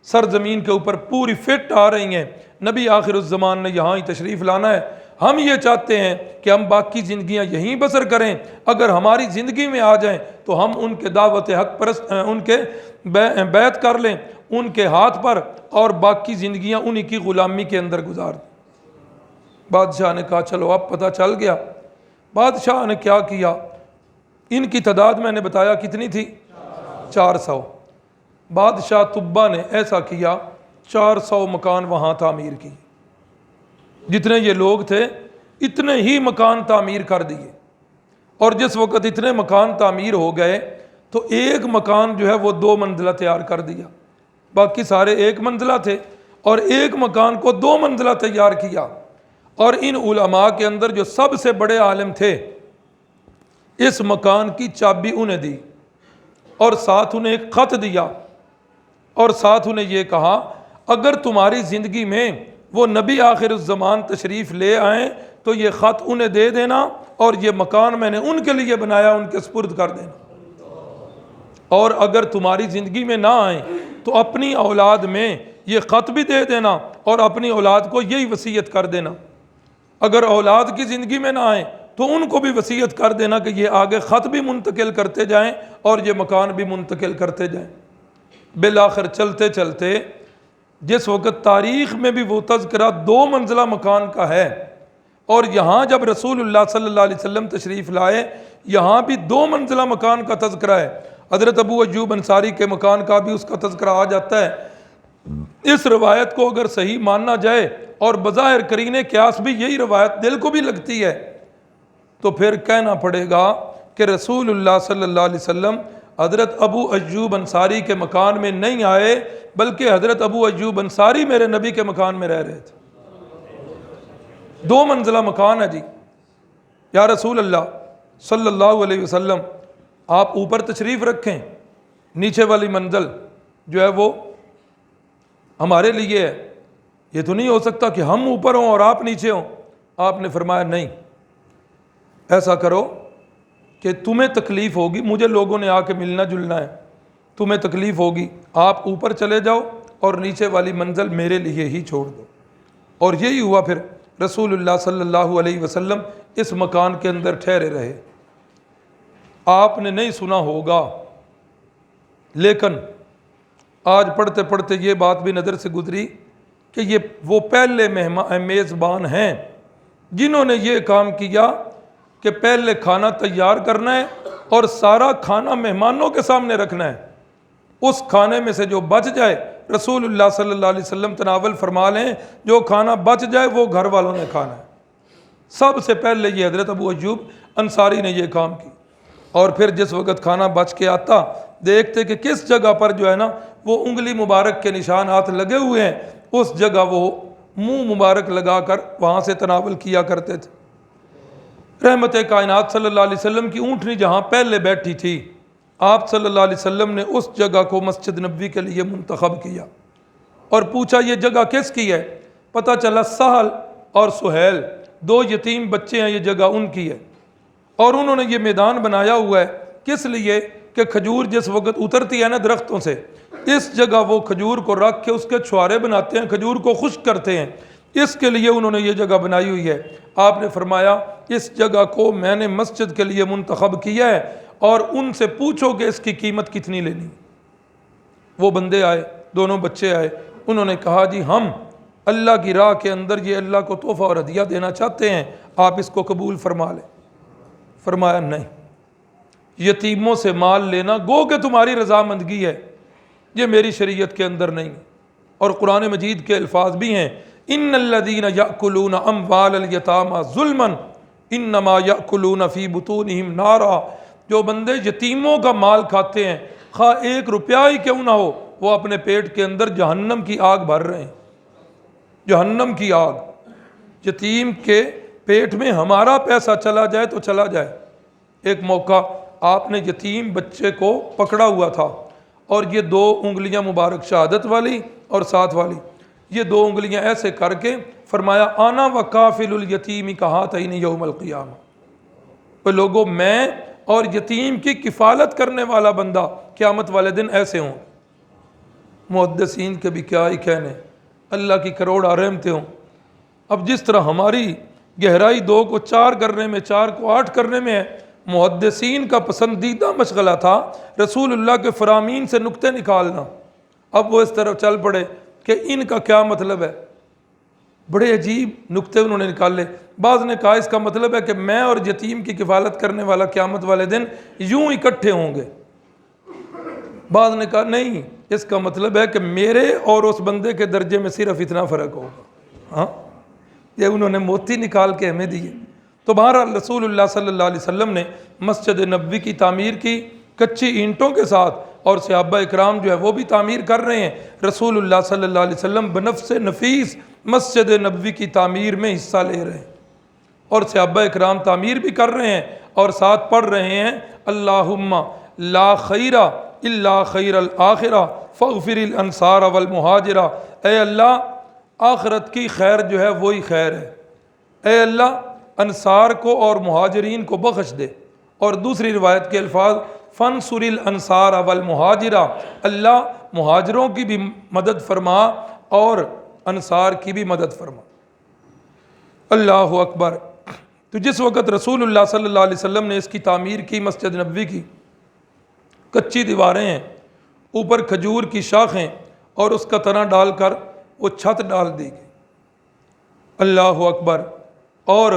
سرزمین کے اوپر پوری فٹ آ رہی ہیں۔ نبی آخر الزمان نے یہاں ہی تشریف لانا ہے، ہم یہ چاہتے ہیں کہ ہم باقی زندگیاں یہیں بسر کریں، اگر ہماری زندگی میں آ جائیں تو ہم ان کے دعوت حق پرست ان کے بیعت کر لیں ان کے ہاتھ پر، اور باقی زندگیاں انہی کی غلامی کے اندر گزار دیں۔ بادشاہ نے کہا چلو اب پتہ چل گیا۔ بادشاہ نے کیا کیا؟ ان کی تعداد میں نے بتایا کتنی تھی؟ 400۔ بادشاہ طبہ نے ایسا کیا 400 مکان وہاں تعمیر کی، جتنے یہ لوگ تھے اتنے ہی مکان تعمیر کر دیے، اور جس وقت اتنے مکان تعمیر ہو گئے تو ایک مکان جو ہے وہ 2 منزلہ تیار کر دیا، باقی سارے 1 منزلہ تھے، اور ایک مکان کو 2 منزلہ تیار کیا، اور ان علماء کے اندر جو سب سے بڑے عالم تھے اس مکان کی چابی انہیں دی، اور ساتھ انہیں ایک خط دیا، اور ساتھ انہیں یہ کہا اگر تمہاری زندگی میں وہ نبی آخر الزمان تشریف لے آئیں تو یہ خط انہیں دے دینا اور یہ مکان میں نے ان کے لیے بنایا ان کے سپرد کر دینا، اور اگر تمہاری زندگی میں نہ آئیں تو اپنی اولاد میں یہ خط بھی دے دینا اور اپنی اولاد کو یہی وصیت کر دینا۔ اگر اولاد کی زندگی میں نہ آئیں تو ان کو بھی وصیت کر دینا کہ یہ آگے خط بھی منتقل کرتے جائیں اور یہ مکان بھی منتقل کرتے جائیں۔ بالآخر چلتے چلتے جس وقت تاریخ میں بھی وہ تذکرہ 2 منزلہ مکان کا ہے، اور یہاں جب رسول اللہ صلی اللہ علیہ وسلم تشریف لائے یہاں بھی 2 منزلہ مکان کا تذکرہ ہے۔ حضرت ابو ایوب انصاری کے مکان کا بھی اس کا تذکرہ آ جاتا ہے۔ اس روایت کو اگر صحیح ماننا جائے اور بظاہر قرینہ قیاس بھی یہی روایت دل کو بھی لگتی ہے تو پھر کہنا پڑے گا کہ رسول اللہ صلی اللہ علیہ وسلم حضرت ابو ایوب انصاری کے مکان میں نہیں آئے، بلکہ حضرت ابو ایوب انصاری میرے نبی کے مکان میں رہ رہے تھے۔ 2 منزلہ مکان ہے جی۔ یا رسول اللہ صلی اللہ علیہ وسلم آپ اوپر تشریف رکھیں، نیچے والی منزل جو ہے وہ ہمارے لیے ہے، یہ تو نہیں ہو سکتا کہ ہم اوپر ہوں اور آپ نیچے ہوں۔ آپ نے فرمایا نہیں، ایسا کرو کہ تمہیں تکلیف ہوگی، مجھے لوگوں نے آ کے ملنا جلنا ہے، تمہیں تکلیف ہوگی، آپ اوپر چلے جاؤ اور نیچے والی منزل میرے لیے ہی چھوڑ دو۔ اور یہی ہوا، پھر رسول اللہ صلی اللہ علیہ وسلم اس مکان کے اندر ٹھہرے رہے۔ آپ نے نہیں سنا ہوگا لیکن آج پڑھتے پڑھتے یہ بات بھی نظر سے گزری کہ یہ وہ پہلے میزبان ہیں جنہوں نے یہ کام کیا کہ پہلے کھانا تیار کرنا ہے اور سارا کھانا مہمانوں کے سامنے رکھنا ہے، اس کھانے میں سے جو بچ جائے رسول اللہ صلی اللہ علیہ وسلم تناول فرما لیں، جو کھانا بچ جائے وہ گھر والوں نے کھانا ہے۔ سب سے پہلے یہ حضرت ابو ایوب انصاری نے یہ کام کی، اور پھر جس وقت کھانا بچ کے آتا دیکھتے کہ کس جگہ پر جو ہے نا وہ انگلی مبارک کے نشانات لگے ہوئے ہیں، اس جگہ وہ منہ مبارک لگا کر وہاں سے تناول کیا کرتے تھے۔ رحمت کائنات صلی اللہ علیہ وسلم کی اونٹنی جہاں پہلے بیٹھی تھی، آپ صلی اللہ علیہ وسلم نے اس جگہ کو مسجد نبوی کے لیے منتخب کیا اور پوچھا یہ جگہ کس کی ہے؟ پتہ چلا سہل اور سہیل 2 یتیم بچے ہیں، یہ جگہ ان کی ہے، اور انہوں نے یہ میدان بنایا ہوا ہے کس لیے کہ کھجور جس وقت اترتی ہے نا درختوں سے، اس جگہ وہ کھجور کو رکھ کے اس کے چھوارے بناتے ہیں، کھجور کو خشک کرتے ہیں، اس کے لیے انہوں نے یہ جگہ بنائی ہوئی ہے۔ آپ نے فرمایا اس جگہ کو میں نے مسجد کے لیے منتخب کیا ہے اور ان سے پوچھو کہ اس کی قیمت کتنی لینی۔ وہ بندے آئے، دونوں بچے آئے، انہوں نے کہا جی ہم اللہ کی راہ کے اندر یہ اللہ کو تحفہ اور ہدیہ دینا چاہتے ہیں، آپ اس کو قبول فرما لیں۔ فرمایا نہیں، یتیموں سے مال لینا گو کہ تمہاری رضامندگی ہے، یہ میری شریعت کے اندر نہیں۔ اور قرآن مجید کے الفاظ بھی ہیں، ان الذین یأکلون اموال الیتامی ظلما انما یأکلون فی بطونہم نارا، جو بندے یتیموں کا مال کھاتے ہیں خواہ 1 روپیہ ہی کیوں نہ ہو، وہ اپنے پیٹ کے اندر جہنم کی آگ بھر رہے ہیں، جہنم کی آگ۔ یتیم کے پیٹ میں ہمارا پیسہ چلا جائے تو چلا جائے۔ ایک موقع آپ نے یتیم بچے کو پکڑا ہوا تھا اور یہ 2 انگلیاں مبارک شہادت والی اور ساتھ والی، یہ 2 انگلیاں ایسے کر کے فرمایا انا وکافل الیتیم کہاتین یوم القیامہ، وہ لوگوں میں اور یتیم کی کفالت کرنے والا بندہ قیامت والے دن ایسے ہوں۔ محدثین کے بھی کیا ہی کہنے، اللہ کی کروڑ رحمتیں ہوں۔ اب جس طرح ہماری گہرائی 2 کو 4 کرنے میں، 4 کو 8 کرنے میں ہے، محدثین کا پسندیدہ مشغلہ تھا رسول اللہ کے فرامین سے نکتے نکالنا۔ اب وہ اس طرف چل پڑے کہ ان کا کیا مطلب ہے، بڑے عجیب نکتے انہوں نے نکالے۔ بعض نے کہا اس کا مطلب ہے کہ میں اور یتیم کی کفالت کرنے والا قیامت والے دن یوں اکٹھے ہوں گے۔ بعض نے کہا نہیں، اس کا مطلب ہے کہ میرے اور اس بندے کے درجے میں صرف اتنا فرق ہوگا۔ ہاں، یہ انہوں نے موتی نکال کے ہمیں دیے۔ تو بہرحال رسول اللہ صلی اللہ علیہ وسلم نے مسجد نبوی کی تعمیر کی کچی اینٹوں کے ساتھ، اور صحابہ اکرام جو ہے وہ بھی تعمیر کر رہے ہیں۔ رسول اللہ صلی اللہ علیہ وسلم بنفس نفیس مسجد نبوی کی تعمیر میں حصہ لے رہے ہیں، اور صحابہ اکرام تعمیر بھی کر رہے ہیں اور ساتھ پڑھ رہے ہیں اللہم لا خیر الا خیر الآخرہ فاغفر الانصار والمہاجرہ، اے اللہ آخرت کی خیر جو ہے وہی خیر ہے۔ اے اللہ انصار کو اور مہاجرین کو بخش دے۔ اور دوسری روایت کے الفاظ فنصر الانصار والمہاجرہ، اللہ مہاجروں کی بھی مدد فرما اور انصار کی بھی مدد فرما۔ اللہ اکبر۔ تو جس وقت رسول اللہ صلی اللہ علیہ وسلم نے اس کی تعمیر کی، مسجد نبوی کی، کچی دیواریں ہیں، اوپر کھجور کی شاخیں اور اس کا تنا ڈال کر وہ چھت ڈال دی گئی۔ اللہ اکبر۔ اور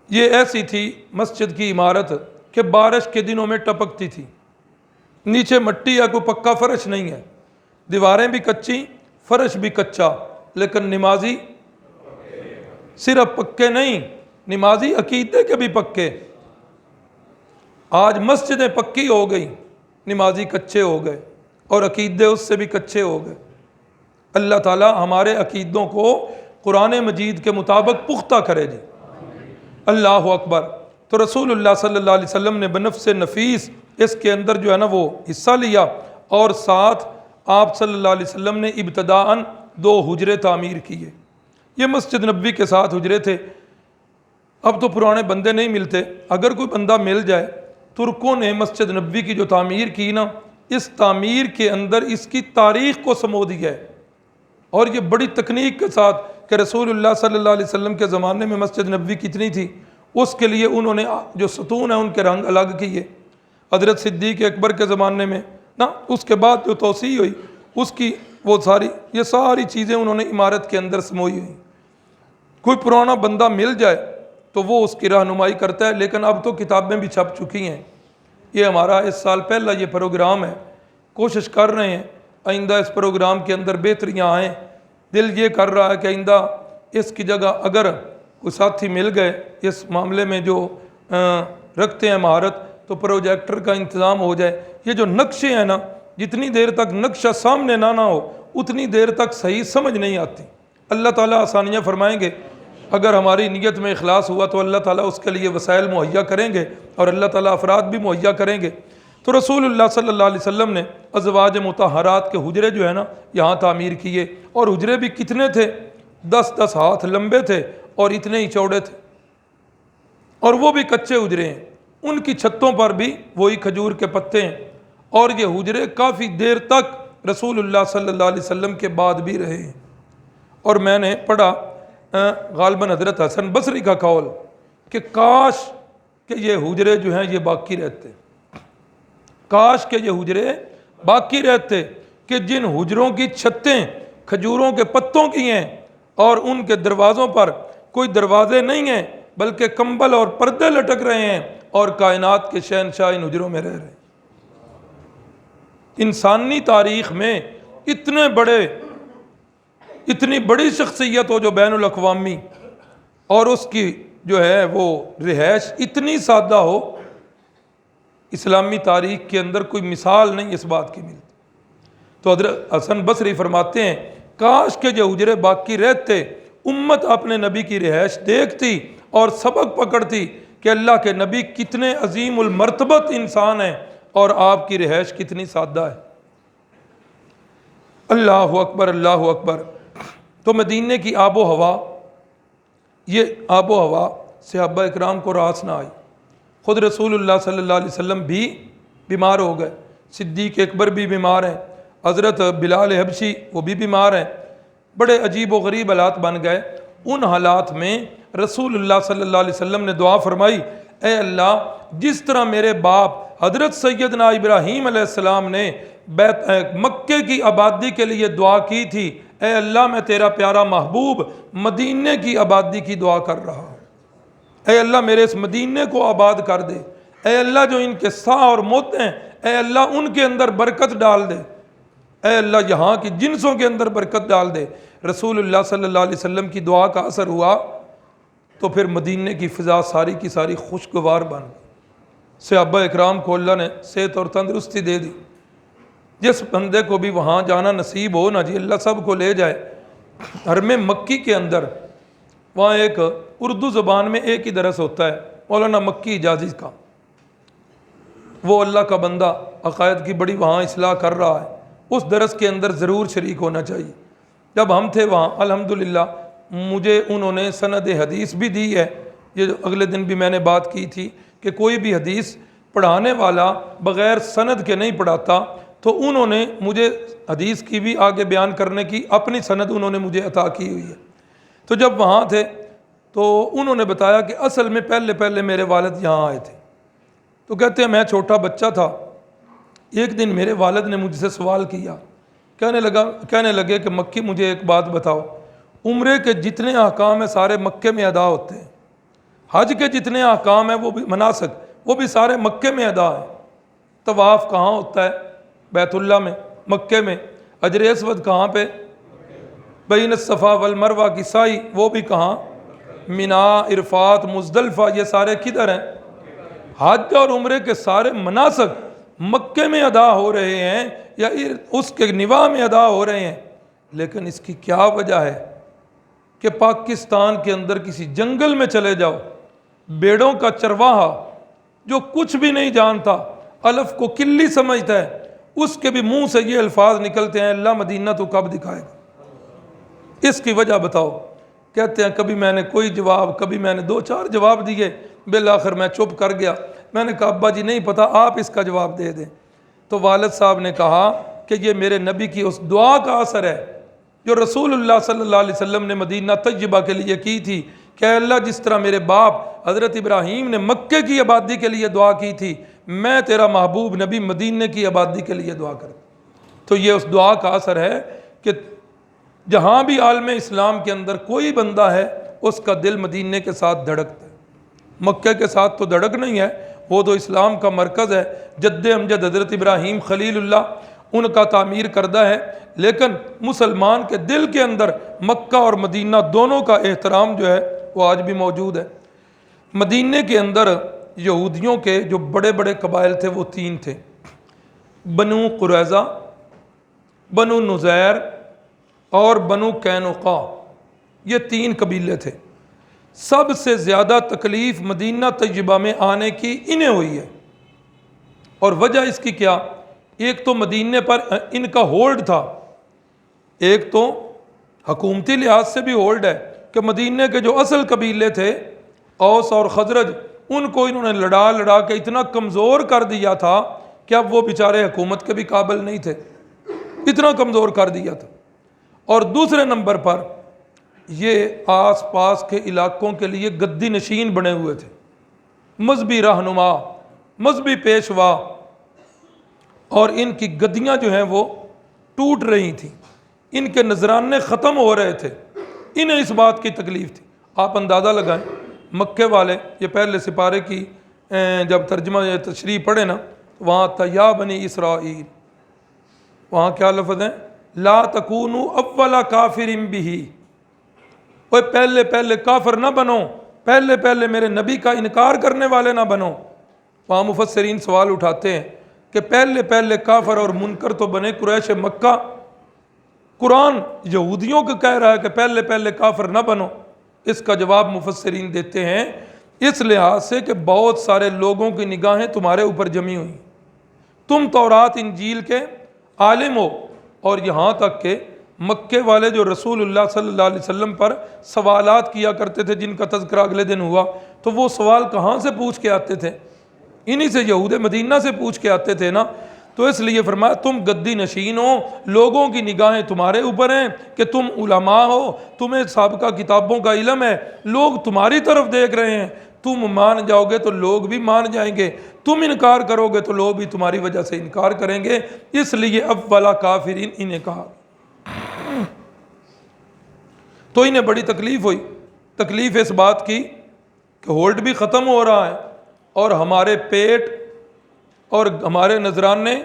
یہ ایسی تھی مسجد کی عمارت کہ بارش کے دنوں میں ٹپکتی تھی، نیچے مٹی یا کوئی پکا فرش نہیں ہے، دیواریں بھی کچی، فرش بھی کچا، لیکن نمازی صرف پکے نہیں، نمازی عقیدے کے بھی پکے۔ آج مسجدیں پکی ہو گئی، نمازی کچے ہو گئے اور عقیدے اس سے بھی کچے ہو گئے۔ اللہ تعالی ہمارے عقیدوں کو قرآن مجید کے مطابق پختہ کرے جی۔ اللہ اکبر۔ تو رسول اللہ صلی اللہ علیہ وسلم نے بنفس نفیس اس کے اندر جو ہے نا وہ حصہ لیا، اور ساتھ آپ صلی اللہ علیہ وسلم نے ابتداءً 2 حجرے تعمیر کیے۔ یہ مسجد نبوی کے ساتھ حجرے تھے۔ اب تو پرانے بندے نہیں ملتے، اگر کوئی بندہ مل جائے، ترکوں نے مسجد نبوی کی جو تعمیر کی نا، اس تعمیر کے اندر اس کی تاریخ کو سمو دیا ہے، اور یہ بڑی تکنیک کے ساتھ کہ رسول اللہ صلی اللہ علیہ وسلم کے زمانے میں مسجد نبوی کتنی تھی، اس کے لیے انہوں نے جو ستون ہیں ان کے رنگ الگ کیے۔ حضرت صدیق اکبر کے زمانے میں نا، اس کے بعد جو توسیع ہوئی اس کی وہ یہ ساری چیزیں انہوں نے عمارت کے اندر سموئی ہوئی۔ کوئی پرانا بندہ مل جائے تو وہ اس کی رہنمائی کرتا ہے، لیکن اب تو کتابیں بھی چھپ چکی ہیں۔ یہ ہمارا اس سال پہلا یہ پروگرام ہے، کوشش کر رہے ہیں آئندہ اس پروگرام کے اندر بہتریاں آئیں۔ دل یہ کر رہا ہے کہ آئندہ اس کی جگہ اگر کوئی ساتھی مل گئے اس معاملے میں جو رکھتے ہیں مہارت، تو پروجیکٹر کا انتظام ہو جائے۔ یہ جو نقشے ہیں نا، جتنی دیر تک نقشہ سامنے نہ ہو اتنی دیر تک صحیح سمجھ نہیں آتی۔ اللہ تعالیٰ آسانیاں فرمائیں گے، اگر ہماری نیت میں اخلاص ہوا تو اللہ تعالیٰ اس کے لیے وسائل مہیا کریں گے، اور اللہ تعالیٰ افراد بھی مہیا کریں گے۔ تو رسول اللہ صلی اللہ علیہ وسلم نے ازواج مطہرات کے حجرے جو ہے نا یہاں تعمیر کیے، اور حجرے بھی کتنے تھے؟ 10 ہاتھ لمبے تھے اور اتنے ہی چوڑے تھے، اور وہ بھی کچے حجرے ہیں۔ ان کی چھتوں پر بھی وہی کھجور کے پتے ہیں، اور یہ حجرے کافی دیر تک رسول اللہ صلی اللہ علیہ وسلم کے بعد بھی رہے ہیں۔ اور میں نے پڑھا غالباً حضرت حسن بصری کا قول کہ کاش کہ یہ حجرے جو ہیں یہ باقی رہتے، کاش کہ یہ حجرے باقی رہتے، کہ جن حجروں کی چھتیں کھجوروں کے پتوں کی ہیں اور ان کے دروازوں پر کوئی دروازے نہیں ہیں بلکہ کمبل اور پردے لٹک رہے ہیں، اور کائنات کے شہنشاہ ان حجروں میں رہ رہے ہیں۔ انسانی تاریخ میں اتنی بڑی شخصیت ہو جو بین الاقوامی، اور اس کی جو ہے وہ رہائش اتنی سادہ ہو، اسلامی تاریخ کے اندر کوئی مثال نہیں اس بات کی ملتی۔ تو حضرت حسن بصری فرماتے ہیں کاش کہ یہ حجرے باقی رہتے، امت اپنے نبی کی رہائش دیکھتی اور سبق پکڑتی کہ اللہ کے نبی کتنے عظیم المرتبت انسان ہیں اور آپ کی رہائش کتنی سادہ ہے۔ اللہ اکبر، اللہ اکبر۔ تو مدینے کی آب و ہوا، یہ آب و ہوا صحابہ اکرام کو راس نہ آئی۔ خود رسول اللہ صلی اللہ علیہ وسلم بھی بیمار ہو گئے، صدیق اکبر بھی بیمار ہیں، حضرت بلال حبشی وہ بھی بیمار ہیں، بڑے عجیب و غریب حالات بن گئے۔ ان حالات میں رسول اللہ صلی اللہ علیہ وسلم نے دعا فرمائی، اے اللہ جس طرح میرے باپ حضرت سیدنا ابراہیم علیہ السلام نے مکے کی آبادی کے لیے دعا کی تھی، اے اللہ میں تیرا پیارا محبوب مدینے کی آبادی کی دعا کر رہا ہوں، اے اللہ میرے اس مدینے کو آباد کر دے، اے اللہ جو ان کے سا اور مت ہیں اے اللہ ان کے اندر برکت ڈال دے، اے اللہ یہاں کی جنسوں کے اندر برکت ڈال دے۔ رسول اللہ صلی اللہ علیہ وسلم کی دعا کا اثر ہوا تو پھر مدینے کی فضا ساری کی ساری خوشگوار بن گئی۔ صحابہ اکرام کو اللہ نے صحت اور تندرستی دے دی۔ جس بندے کو بھی وہاں جانا نصیب ہو نا جی، اللہ سب کو لے جائے۔ حرم مکی کے اندر وہاں ایک اردو زبان میں ایک ہی درس ہوتا ہے مولانا مکی اجازی کا، وہ اللہ کا بندہ عقائد کی بڑی وہاں اصلاح کر رہا ہے، اس درس کے اندر ضرور شریک ہونا چاہیے۔ جب ہم تھے وہاں الحمدللہ مجھے انہوں نے سند حدیث بھی دی ہے. یہ جو اگلے دن بھی میں نے بات کی تھی کہ کوئی بھی حدیث پڑھانے والا بغیر سند کے نہیں پڑھاتا، تو انہوں نے مجھے حدیث کی بھی آگے بیان کرنے کی اپنی سند انہوں نے مجھے عطا کی ہوئی ہے. تو جب وہاں تھے تو انہوں نے بتایا کہ اصل میں پہلے میرے والد یہاں آئے تھے. تو کہتے ہیں میں چھوٹا بچہ تھا، ایک دن میرے والد نے مجھ سے سوال کیا، کہنے لگے کہ مکی مجھے ایک بات بتاؤ، عمرے کے جتنے احکام ہیں سارے مکے میں ادا ہوتے ہیں، حج کے جتنے احکام ہیں وہ بھی مناسک وہ بھی سارے مکے میں ادا ہیں، طواف کہاں ہوتا ہے؟ بیت اللہ میں، مکے میں. حجر اسود کہاں پہ؟ بین الصفا والمروہ کی سعی وہ بھی کہاں؟ مینا، عرفات، مزدلفہ، یہ سارے کدھر ہیں؟ حج اور عمرے کے سارے مناسک مکے میں ادا ہو رہے ہیں یا اس کے نواح میں ادا ہو رہے ہیں. لیکن اس کی کیا وجہ ہے کہ پاکستان کے اندر کسی جنگل میں چلے جاؤ، بیڑوں کا چرواہا جو کچھ بھی نہیں جانتا، الف کو کلی سمجھتا ہے، اس کے بھی منہ سے یہ الفاظ نکلتے ہیں اللہ مدینہ تو کب دکھائے گا؟ اس کی وجہ بتاؤ. کہتے ہیں کبھی میں نے کوئی جواب، کبھی میں نے 2-4 جواب دیے، بالآخر میں چپ کر گیا. میں نے کہا ابا جی نہیں پتہ، آپ اس کا جواب دے دیں. تو والد صاحب نے کہا کہ یہ میرے نبی کی اس دعا کا اثر ہے جو رسول اللہ صلی اللہ علیہ وسلم نے مدینہ طیبہ کے لیے کی تھی کہ اے اللہ جس طرح میرے باپ حضرت ابراہیم نے مکے کی آبادی کے لیے دعا کی تھی، میں تیرا محبوب نبی مدینہ کی آبادی کے لیے دعا کرتا. تو یہ اس دعا کا اثر ہے کہ جہاں بھی عالم اسلام کے اندر کوئی بندہ ہے اس کا دل مدینہ کے ساتھ دھڑکتا ہے. مکے کے ساتھ تو دھڑک نہیں ہے، وہ تو اسلام کا مرکز ہے، جد امجد حضرت ابراہیم خلیل اللہ ان کا تعمیر کردہ ہے. لیکن مسلمان کے دل کے اندر مکہ اور مدینہ دونوں کا احترام جو ہے وہ آج بھی موجود ہے. مدینہ کے اندر یہودیوں کے جو بڑے بڑے قبائل تھے وہ 3 تھے، بنو قریظہ، بنو نذیر اور بنو قینقاع. یہ 3 قبیلے تھے. سب سے زیادہ تکلیف مدینہ طیبہ میں آنے کی انہیں ہوئی ہے. اور وجہ اس کی کیا؟ ایک تو مدینہ پر ان کا ہولڈ تھا، ایک تو حکومتی لحاظ سے بھی ہولڈ ہے کہ مدینہ کے جو اصل قبیلے تھے اوس اور خزرج، ان کو انہوں نے لڑا کے اتنا کمزور کر دیا تھا کہ اب وہ بیچارے حکومت کے بھی قابل نہیں تھے، اتنا کمزور کر دیا تھا. اور دوسرے نمبر پر یہ آس پاس کے علاقوں کے لیے گدی نشین بنے ہوئے تھے، مذہبی رہنما، مذہبی پیشوا، اور ان کی گدیاں جو ہیں وہ ٹوٹ رہی تھیں، ان کے نذرانے ختم ہو رہے تھے. انہیں اس بات کی تکلیف تھی. آپ اندازہ لگائیں مکے والے، یہ پہلے سپارے کی جب ترجمہ یا تشریح پڑھے نا تو وہاں تا یا بنی اسرائیل، وہاں کیا لفظ ہیں؟ لا تکونوا اول کافر بہ، اوے پہلے کافر نہ بنو، پہلے میرے نبی کا انکار کرنے والے نہ بنو. وہاں مفسرین سوال اٹھاتے ہیں کہ پہلے کافر اور منکر تو بنے قریش مکہ، قرآن یہودیوں کو کہہ رہا ہے کہ پہلے کافر نہ بنو. اس کا جواب مفسرین دیتے ہیں اس لحاظ سے کہ بہت سارے لوگوں کی نگاہیں تمہارے اوپر جمی ہوئی، تم تورات انجیل کے عالم ہو، اور یہاں تک کہ مکے والے جو رسول اللہ صلی اللہ علیہ وسلم پر سوالات کیا کرتے تھے جن کا تذکرہ اگلے دن ہوا، تو وہ سوال کہاں سے پوچھ کے آتے تھے؟ انہی سے، یہود مدینہ سے پوچھ کے آتے تھے نا. تو اس لیے فرمایا تم گدی نشین ہو، لوگوں کی نگاہیں تمہارے اوپر ہیں کہ تم علماء ہو، تمہیں سابقہ کتابوں کا علم ہے، لوگ تمہاری طرف دیکھ رہے ہیں. تم مان جاؤ گے تو لوگ بھی مان جائیں گے، تم انکار کرو گے تو لوگ بھی تمہاری وجہ سے انکار کریں گے. اس لیے اولا کافرین انہیں کہا. تو انہیں بڑی تکلیف ہوئی. تکلیف اس بات کی کہ ہولڈ بھی ختم ہو رہا ہے اور ہمارے پیٹ اور ہمارے نذرانے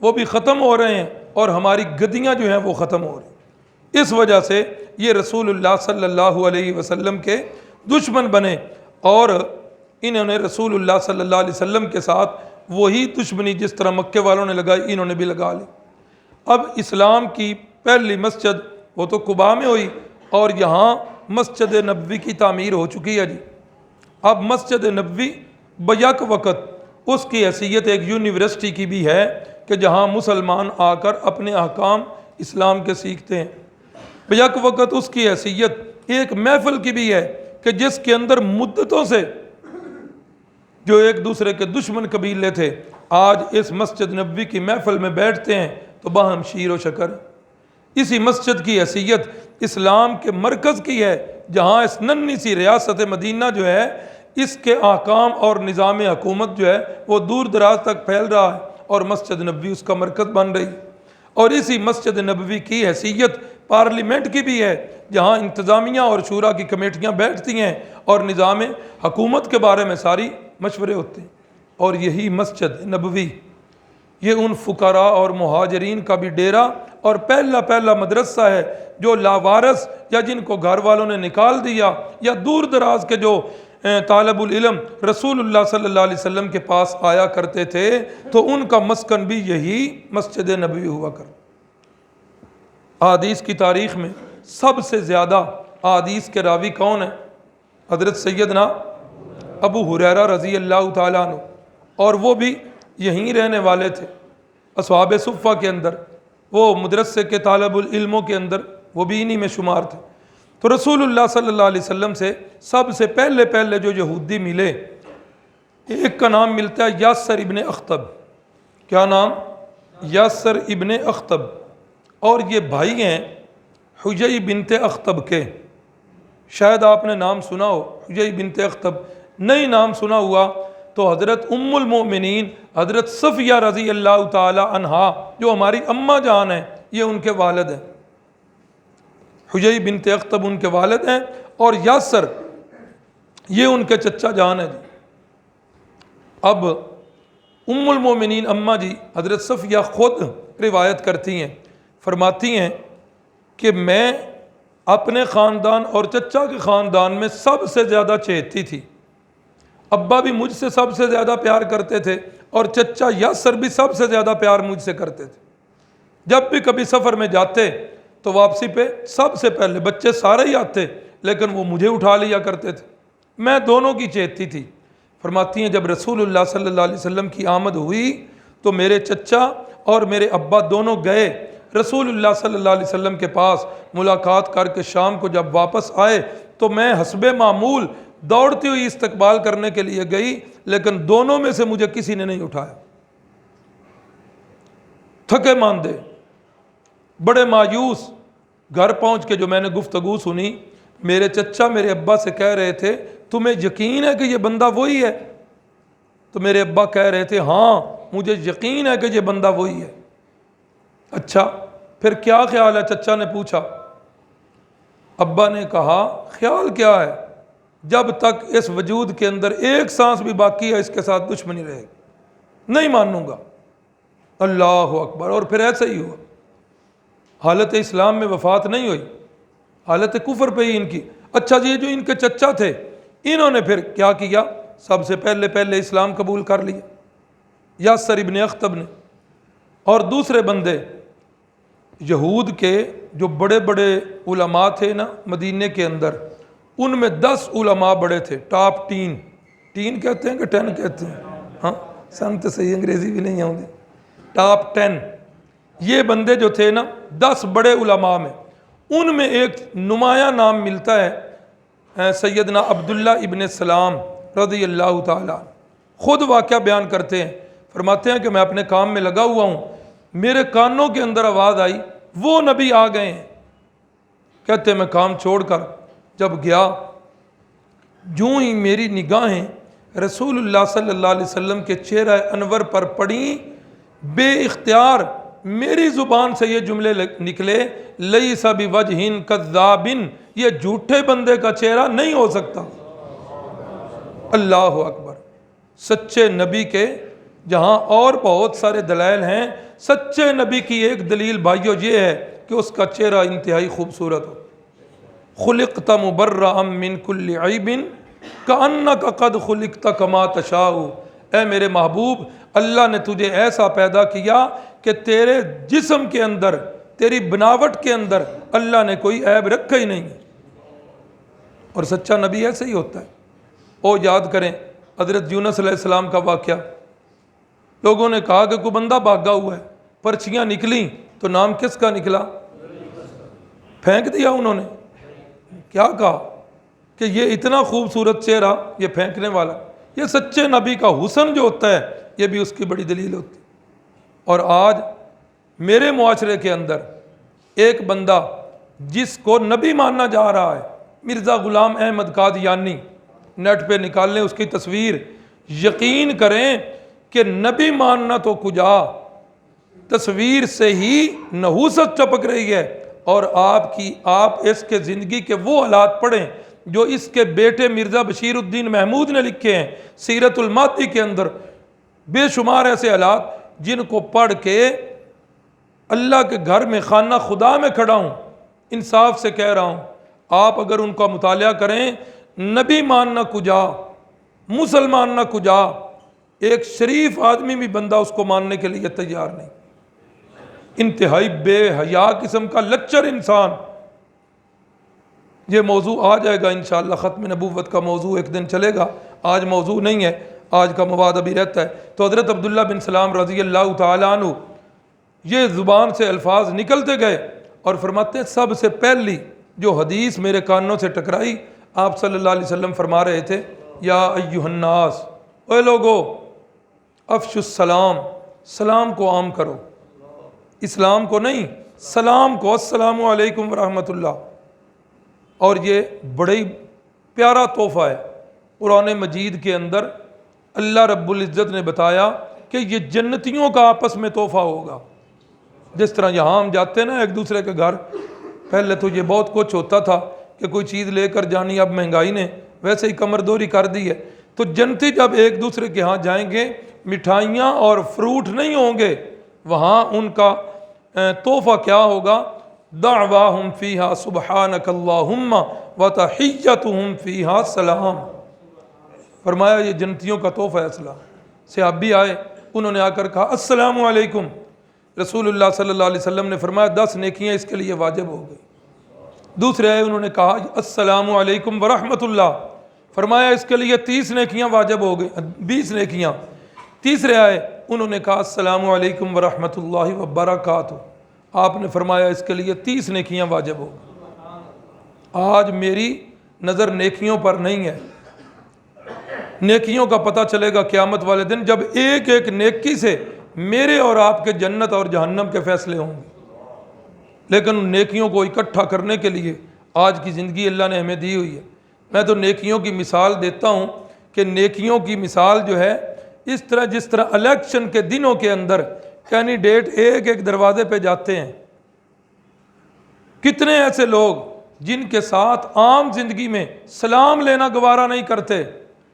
وہ بھی ختم ہو رہے ہیں اور ہماری گدیاں جو ہیں وہ ختم ہو رہی ہیں. اس وجہ سے یہ رسول اللہ صلی اللہ علیہ وسلم کے دشمن بنے اور انہوں نے رسول اللہ صلی اللہ علیہ وسلم کے ساتھ وہی دشمنی جس طرح مکے والوں نے لگائی انہوں نے بھی لگا لی. اب اسلام کی پہلی مسجد وہ تو قباء میں ہوئی اور یہاں مسجد نبوی کی تعمیر ہو چکی ہے جی. اب مسجد نبوی بیک وقت اس کی حیثیت ایک یونیورسٹی کی بھی ہے کہ جہاں مسلمان آ کر اپنے احکام اسلام کے سیکھتے ہیں. بیک وقت اس کی حیثیت ایک محفل کی بھی ہے کہ جس کے اندر مدتوں سے جو ایک دوسرے کے دشمن قبیلے تھے آج اس مسجد نبوی کی محفل میں بیٹھتے ہیں تو باہم شیر و شکر۔ اسی مسجد کی حیثیت اسلام کے مرکز کی ہے، جہاں اس ننھی سی ریاست مدینہ جو ہے اس کے احکام اور نظام حکومت جو ہے وہ دور دراز تک پھیل رہا ہے، اور مسجد نبوی اس کا مرکز بن رہی۔ اور اسی مسجد نبوی کی حیثیت پارلیمنٹ کی بھی ہے، جہاں انتظامیہ اور شورا کی کمیٹیاں بیٹھتی ہیں اور نظام حکومت کے بارے میں ساری مشورے ہوتے ہیں۔ اور یہی مسجد نبوی یہ ان فقراء اور مہاجرین کا بھی ڈیرا اور پہلا مدرسہ ہے جو لاوارث یا جن کو گھر والوں نے نکال دیا یا دور دراز کے جو طالب العلم رسول اللہ صلی اللہ علیہ وسلم کے پاس آیا کرتے تھے تو ان کا مسکن بھی یہی مسجد نبوی ہوا کرتا۔ احادیث کی تاریخ میں سب سے زیادہ احادیث کے راوی کون ہیں؟ حضرت سیدنا ابو ہریرہ رضی اللہ تعالیٰ عنہ، اور وہ بھی یہیں رہنے والے تھے، اصحاب صفہ کے اندر، وہ مدرسے کے طالب العلموں کے اندر وہ بھی انہی میں شمار تھے۔ تو رسول اللہ صلی اللہ علیہ وسلم سے سب سے پہلے جو یہودی ملے، ایک کا نام ملتا ہے یاسر ابن اخطب۔ کیا نام؟ یاسر ابن اخطب، اور یہ بھائی ہیں حجی بنت اخطب کے۔ شاید آپ نے نام سنا ہو حجی بنت اخطب، نہیں نام سنا ہوا تو حضرت ام المؤمنین حضرت صفیہ رضی اللہ تعالی عنہا جو ہماری اماں جان ہیں، یہ ان کے والد ہیں۔ حجی بنت اخطب ان کے والد ہیں، اور یاسر یہ ان کے چچا جان ہیں۔ اب ام المؤمنین اماں جی حضرت صفیہ خود روایت کرتی ہیں، فرماتی ہیں کہ میں اپنے خاندان اور چچا کے خاندان میں سب سے زیادہ چہیتی تھی۔ ابا بھی مجھ سے سب سے زیادہ پیار کرتے تھے، اور چچا یاسر بھی سب سے زیادہ پیار مجھ سے کرتے تھے۔ جب بھی کبھی سفر میں جاتے تو واپسی پہ سب سے پہلے، بچے سارے ہی آتے لیکن وہ مجھے اٹھا لیا کرتے تھے، میں دونوں کی چہیتی تھی۔ فرماتی ہیں جب رسول اللہ صلی اللہ علیہ وسلم کی آمد ہوئی تو میرے چچا اور میرے ابا دونوں گئے رسول اللہ صلی اللہ علیہ وسلم کے پاس، ملاقات کر کے شام کو جب واپس آئے تو میں حسب معمول دوڑتی ہوئی استقبال کرنے کے لیے گئی، لیکن دونوں میں سے مجھے کسی نے نہیں اٹھایا۔ تھکے ماندے، بڑے مایوس، گھر پہنچ کے جو میں نے گفتگو سنی، میرے چچا میرے ابا سے کہہ رہے تھے تمہیں یقین ہے کہ یہ بندہ وہی ہے؟ تو میرے ابا کہہ رہے تھے ہاں مجھے یقین ہے کہ یہ بندہ وہی ہے۔ اچھا پھر کیا خیال ہے؟ چچا نے پوچھا۔ ابا نے کہا خیال کیا ہے، جب تک اس وجود کے اندر ایک سانس بھی باقی ہے اس کے ساتھ دشمنی رہے گی، نہیں مانوں گا۔ اللہ اکبر۔ اور پھر ایسا ہی ہوا، حالت اسلام میں وفات نہیں ہوئی، حالت کفر پہ ہی ان کی۔ اچھا جی جو ان کے چچا تھے انہوں نے پھر کیا کیا؟ سب سے پہلے اسلام قبول کر لیا یاسر ابن اخطب نے، اور دوسرے بندے یہود کے جو بڑے علماء تھے نا مدینے کے اندر، ان میں 10 علماء بڑے تھے، ٹاپ 10 کہتے ہیں کہ 10 کہتے ہیں؟ ہاں سن تو صحیح انگریزی بھی نہیں آؤں، ٹاپ 10 یہ بندے جو تھے نا 10 بڑے علماء میں، ان میں ایک نمایاں نام ملتا ہے سیدنا عبداللہ ابن سلام رضی اللہ تعالیٰ۔ خود واقعہ بیان کرتے ہیں، فرماتے ہیں کہ میں اپنے کام میں لگا ہوا ہوں، میرے کانوں کے اندر آواز آئی وہ نبی آ گئے ہیں۔ کہتے ہیں میں کام چھوڑ کر جب گیا، جوں ہی میری نگاہیں رسول اللہ صلی اللہ علیہ وسلم کے چہرہ انور پر پڑیں، بے اختیار میری زبان سے یہ جملے نکلے لیس بوجہ کذاب، یہ جھوٹے بندے کا چہرہ نہیں ہو سکتا۔ اللہ اکبر۔ سچے نبی کے جہاں اور بہت سارے دلائل ہیں، سچے نبی کی ایک دلیل بھائیو یہ ہے کہ اس کا چہرہ انتہائی خوبصورت ہو۔ خلقت مبرأ من کل عیب کأنک قد خلقت کما تشاء، اے میرے محبوب اللہ نے تجھے ایسا پیدا کیا کہ تیرے جسم کے اندر، تیری بناوٹ کے اندر اللہ نے کوئی عیب رکھا ہی نہیں۔ اور سچا نبی ایسے ہی ہوتا ہے۔ او یاد کریں حضرت یونس علیہ السلام کا واقعہ، لوگوں نے کہا کہ کوئی بندہ بھاگا ہوا ہے، پرچیاں نکلیں تو نام کس کا نکلا؟ پھینک دیا انہوں نے. کیا کہا کہ یہ اتنا خوبصورت چہرہ یہ پھینکنے والا. یہ سچے نبی کا حسن جو ہوتا ہے یہ بھی اس کی بڑی دلیل ہوتی ہے. اور آج میرے معاشرے کے اندر ایک بندہ جس کو نبی ماننا جا رہا ہے، مرزا غلام احمد قادیانی، نیٹ پہ نکال لیں اس کی تصویر، یقین کریں کہ نبی ماننا تو کجا، تصویر سے ہی نحوست ٹپک رہی ہے. اور آپ اس کے زندگی کے وہ حالات پڑھیں جو اس کے بیٹے مرزا بشیر الدین محمود نے لکھے ہیں سیرت الماضی کے اندر. بے شمار ایسے حالات جن کو پڑھ کے اللہ کے گھر میں خانہ خدا میں کھڑا ہوں، انصاف سے کہہ رہا ہوں، آپ اگر ان کا مطالعہ کریں، نبی ماننا کجا، مسلمان نہ کجا، ایک شریف آدمی بھی بندہ اس کو ماننے کے لیے تیار نہیں. انتہائی بے حیا قسم کا لچر انسان. یہ موضوع آ جائے گا انشاءاللہ، ختم نبوت کا موضوع ایک دن چلے گا، آج موضوع نہیں ہے، آج کا مواد ابھی رہتا ہے. تو حضرت عبداللہ بن سلام رضی اللہ تعالیٰ عنہ یہ زبان سے الفاظ نکلتے گئے اور فرماتے ہیں سب سے پہلی جو حدیث میرے کانوں سے ٹکرائی، آپ صلی اللہ علیہ وسلم فرما رہے تھے، یا ایھا الناس، اے لوگو، افشوا السلام، سلام کو عام کرو، اسلام کو نہیں، سلام کو، السلام علیکم ورحمۃ اللہ. اور یہ بڑی پیارا تحفہ ہے. قرآن مجید کے اندر اللہ رب العزت نے بتایا کہ یہ جنتیوں کا آپس میں تحفہ ہوگا. جس طرح یہاں ہم جاتے ہیں نا ایک دوسرے کے گھر، پہلے تو یہ بہت کچھ ہوتا تھا کہ کوئی چیز لے کر جانی، اب مہنگائی نے ویسے ہی کمر دوری کر دی ہے. تو جنتی جب ایک دوسرے کے ہاں جائیں گے، مٹھائیاں اور فروٹ نہیں ہوں گے، وہاں ان کا تحفہ کیا ہوگا؟ دعواہم فیہا سبحانک اللہم وتحیتہم فیہا سلام. فرمایا یہ جنتیوں کا تحفہ ہے سلام. صحابی آئے، انہوں نے آ کر کہا السلام علیکم. رسول اللہ صلی اللہ علیہ وسلم نے فرمایا 10 نیکیاں اس کے لیے واجب ہو گئی. دوسرے آئے، انہوں نے کہا السلام علیکم ورحمۃ اللہ. فرمایا اس کے لیے 30 نیکیاں واجب ہو گئی، 20 نیکیاں. تیسرے آئے، انہوں نے کہا السلام علیکم ورحمۃ اللہ وبرکاتہ. آپ نے فرمایا اس کے لیے 30 نیکیاں واجب ہو گئی. آج میری نظر نیکیوں پر نہیں ہے. نیکیوں کا پتہ چلے گا قیامت والے دن، جب ایک ایک نیکی سے میرے اور آپ کے جنت اور جہنم کے فیصلے ہوں گے. لیکن ان نیکیوں کو اکٹھا کرنے کے لیے آج کی زندگی اللہ نے ہمیں دی ہوئی ہے. میں تو نیکیوں کی مثال دیتا ہوں کہ نیکیوں کی مثال جو ہے اس طرح جس طرح الیکشن کے دنوں کے اندر کینڈیڈیٹ ایک ایک دروازے پہ جاتے ہیں. کتنے ایسے لوگ جن کے ساتھ عام زندگی میں سلام لینا گوارا نہیں کرتے،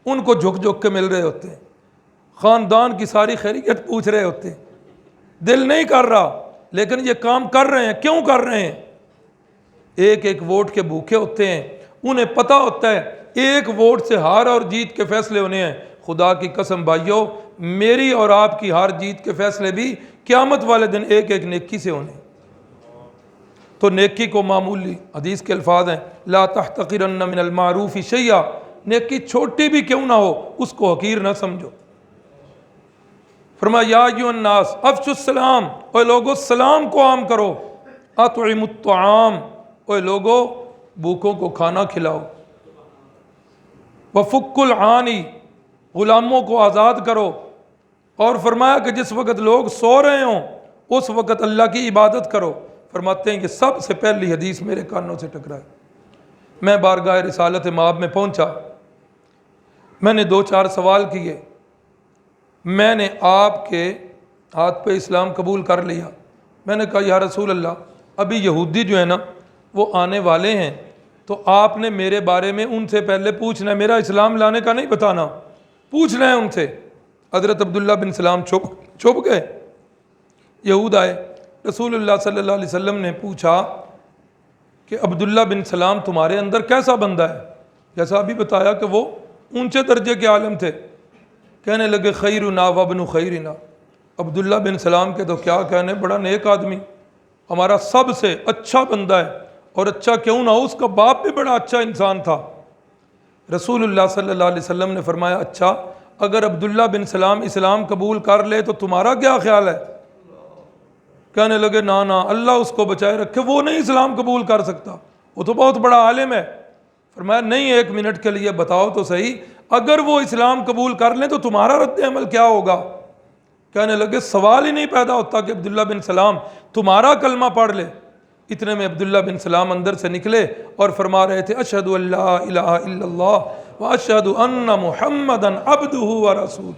ان کو جھک جھک کے مل رہے ہوتے ہیں، خاندان کی ساری خیریت پوچھ رہے ہوتے ہیں. دل نہیں کر رہا لیکن یہ کام کر رہے ہیں. کیوں کر رہے ہیں؟ ایک ایک ووٹ کے بھوکے ہوتے ہیں. انہیں پتہ ہوتا ہے ایک ووٹ سے ہار اور جیت کے فیصلے ہونے ہیں. خدا کی قسم بھائیو، میری اور آپ کی ہار جیت کے فیصلے بھی قیامت والے دن ایک ایک نیکی سے ہونے. تو نیکی کو معمولی، حدیث کے الفاظ ہیں لا تحتقرن من المعروف شیئا، نیکی چھوٹی بھی کیوں نہ ہو اس کو حقیر نہ سمجھو. فرمایا یا ایھا الناس افشوا السلام، اے لوگو سلام کو عام کرو. اطعموا الطعام، اے لوگو بھوکوں کو کھانا کھلاؤ. وفکوا العانی، غلاموں کو آزاد کرو. اور فرمایا کہ جس وقت لوگ سو رہے ہوں اس وقت اللہ کی عبادت کرو. فرماتے ہیں کہ سب سے پہلی حدیث میرے کانوں سے ٹکرائی. میں بارگاہ رسالت مآب میں پہنچا، میں نے 2-4 سوال کیے. میں نے آپ کے ہاتھ پہ اسلام قبول کر لیا. میں نے کہا یا رسول اللہ، ابھی یہودی جو ہے نا وہ آنے والے ہیں، تو آپ نے میرے بارے میں ان سے پہلے پوچھنا ہے، میرا اسلام لانے کا نہیں بتانا، پوچھنا ہے ان سے. حضرت عبداللہ بن سلام چھپ گئے. یہود آئے، رسول اللہ صلی اللہ علیہ وسلم نے پوچھا کہ عبداللہ بن سلام تمہارے اندر کیسا بندہ ہے؟ جیسا ابھی بتایا کہ وہ اونچے درجے کے عالم تھے. کہنے لگے خیرنا وابن خیرنا، عبداللہ بن سلام کے تو کیا کہنے، بڑا نیک آدمی، ہمارا سب سے اچھا بندہ ہے. اور اچھا کیوں نہ ہو، اس کا باپ بھی بڑا اچھا انسان تھا. رسول اللہ صلی اللہ علیہ وسلم نے فرمایا اچھا اگر عبداللہ بن سلام اسلام قبول کر لے تو تمہارا کیا خیال ہے؟ کہنے لگے نا اللہ اس کو بچائے رکھے، وہ نہیں اسلام قبول کر سکتا، وہ تو بہت بڑا عالم ہے۔ فرمایا نہیں، 1 منٹ کے لیے بتاؤ تو صحیح، اگر وہ اسلام قبول کر لیں تو تمہارا رد عمل کیا ہوگا؟ کہنے لگے سوال ہی نہیں پیدا ہوتا کہ عبداللہ بن سلام تمہارا کلمہ پڑھ لے۔ اتنے میں عبداللہ بن سلام اندر سے نکلے اور فرما رہے تھے اشہد ان لا الہ الا اللہ واشہد ان محمدا عبدہ ورسولہ۔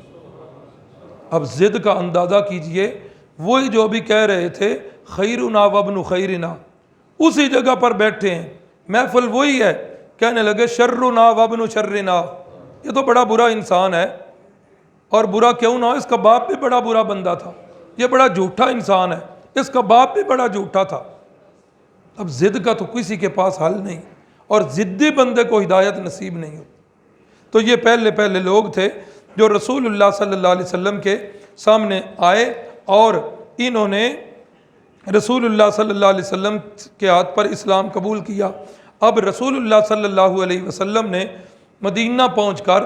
اب ضد کا اندازہ کیجئے، وہی جو بھی کہہ رہے تھے خیرنا وابن خیرنا، اسی جگہ پر بیٹھے ہیں، محفل وہی ہے، کہنے لگے شرنا وابن شرنا، یہ تو بڑا برا انسان ہے، اور برا کیوں نہ ہو، اس کا باپ بھی بڑا برا بندہ تھا، یہ بڑا جھوٹا انسان ہے، اس کا باپ بھی بڑا جھوٹا تھا۔ اب ضد کا تو کسی کے پاس حل نہیں، اور ضدی بندے کو ہدایت نصیب نہیں ہوتی۔ تو یہ پہلے لوگ تھے جو رسول اللہ صلی اللہ علیہ وسلم کے سامنے آئے، اور انہوں نے رسول اللہ صلی اللہ علیہ وسلم کے ہاتھ پر اسلام قبول کیا۔ اب رسول اللہ صلی اللہ علیہ وسلم نے مدینہ پہنچ کر،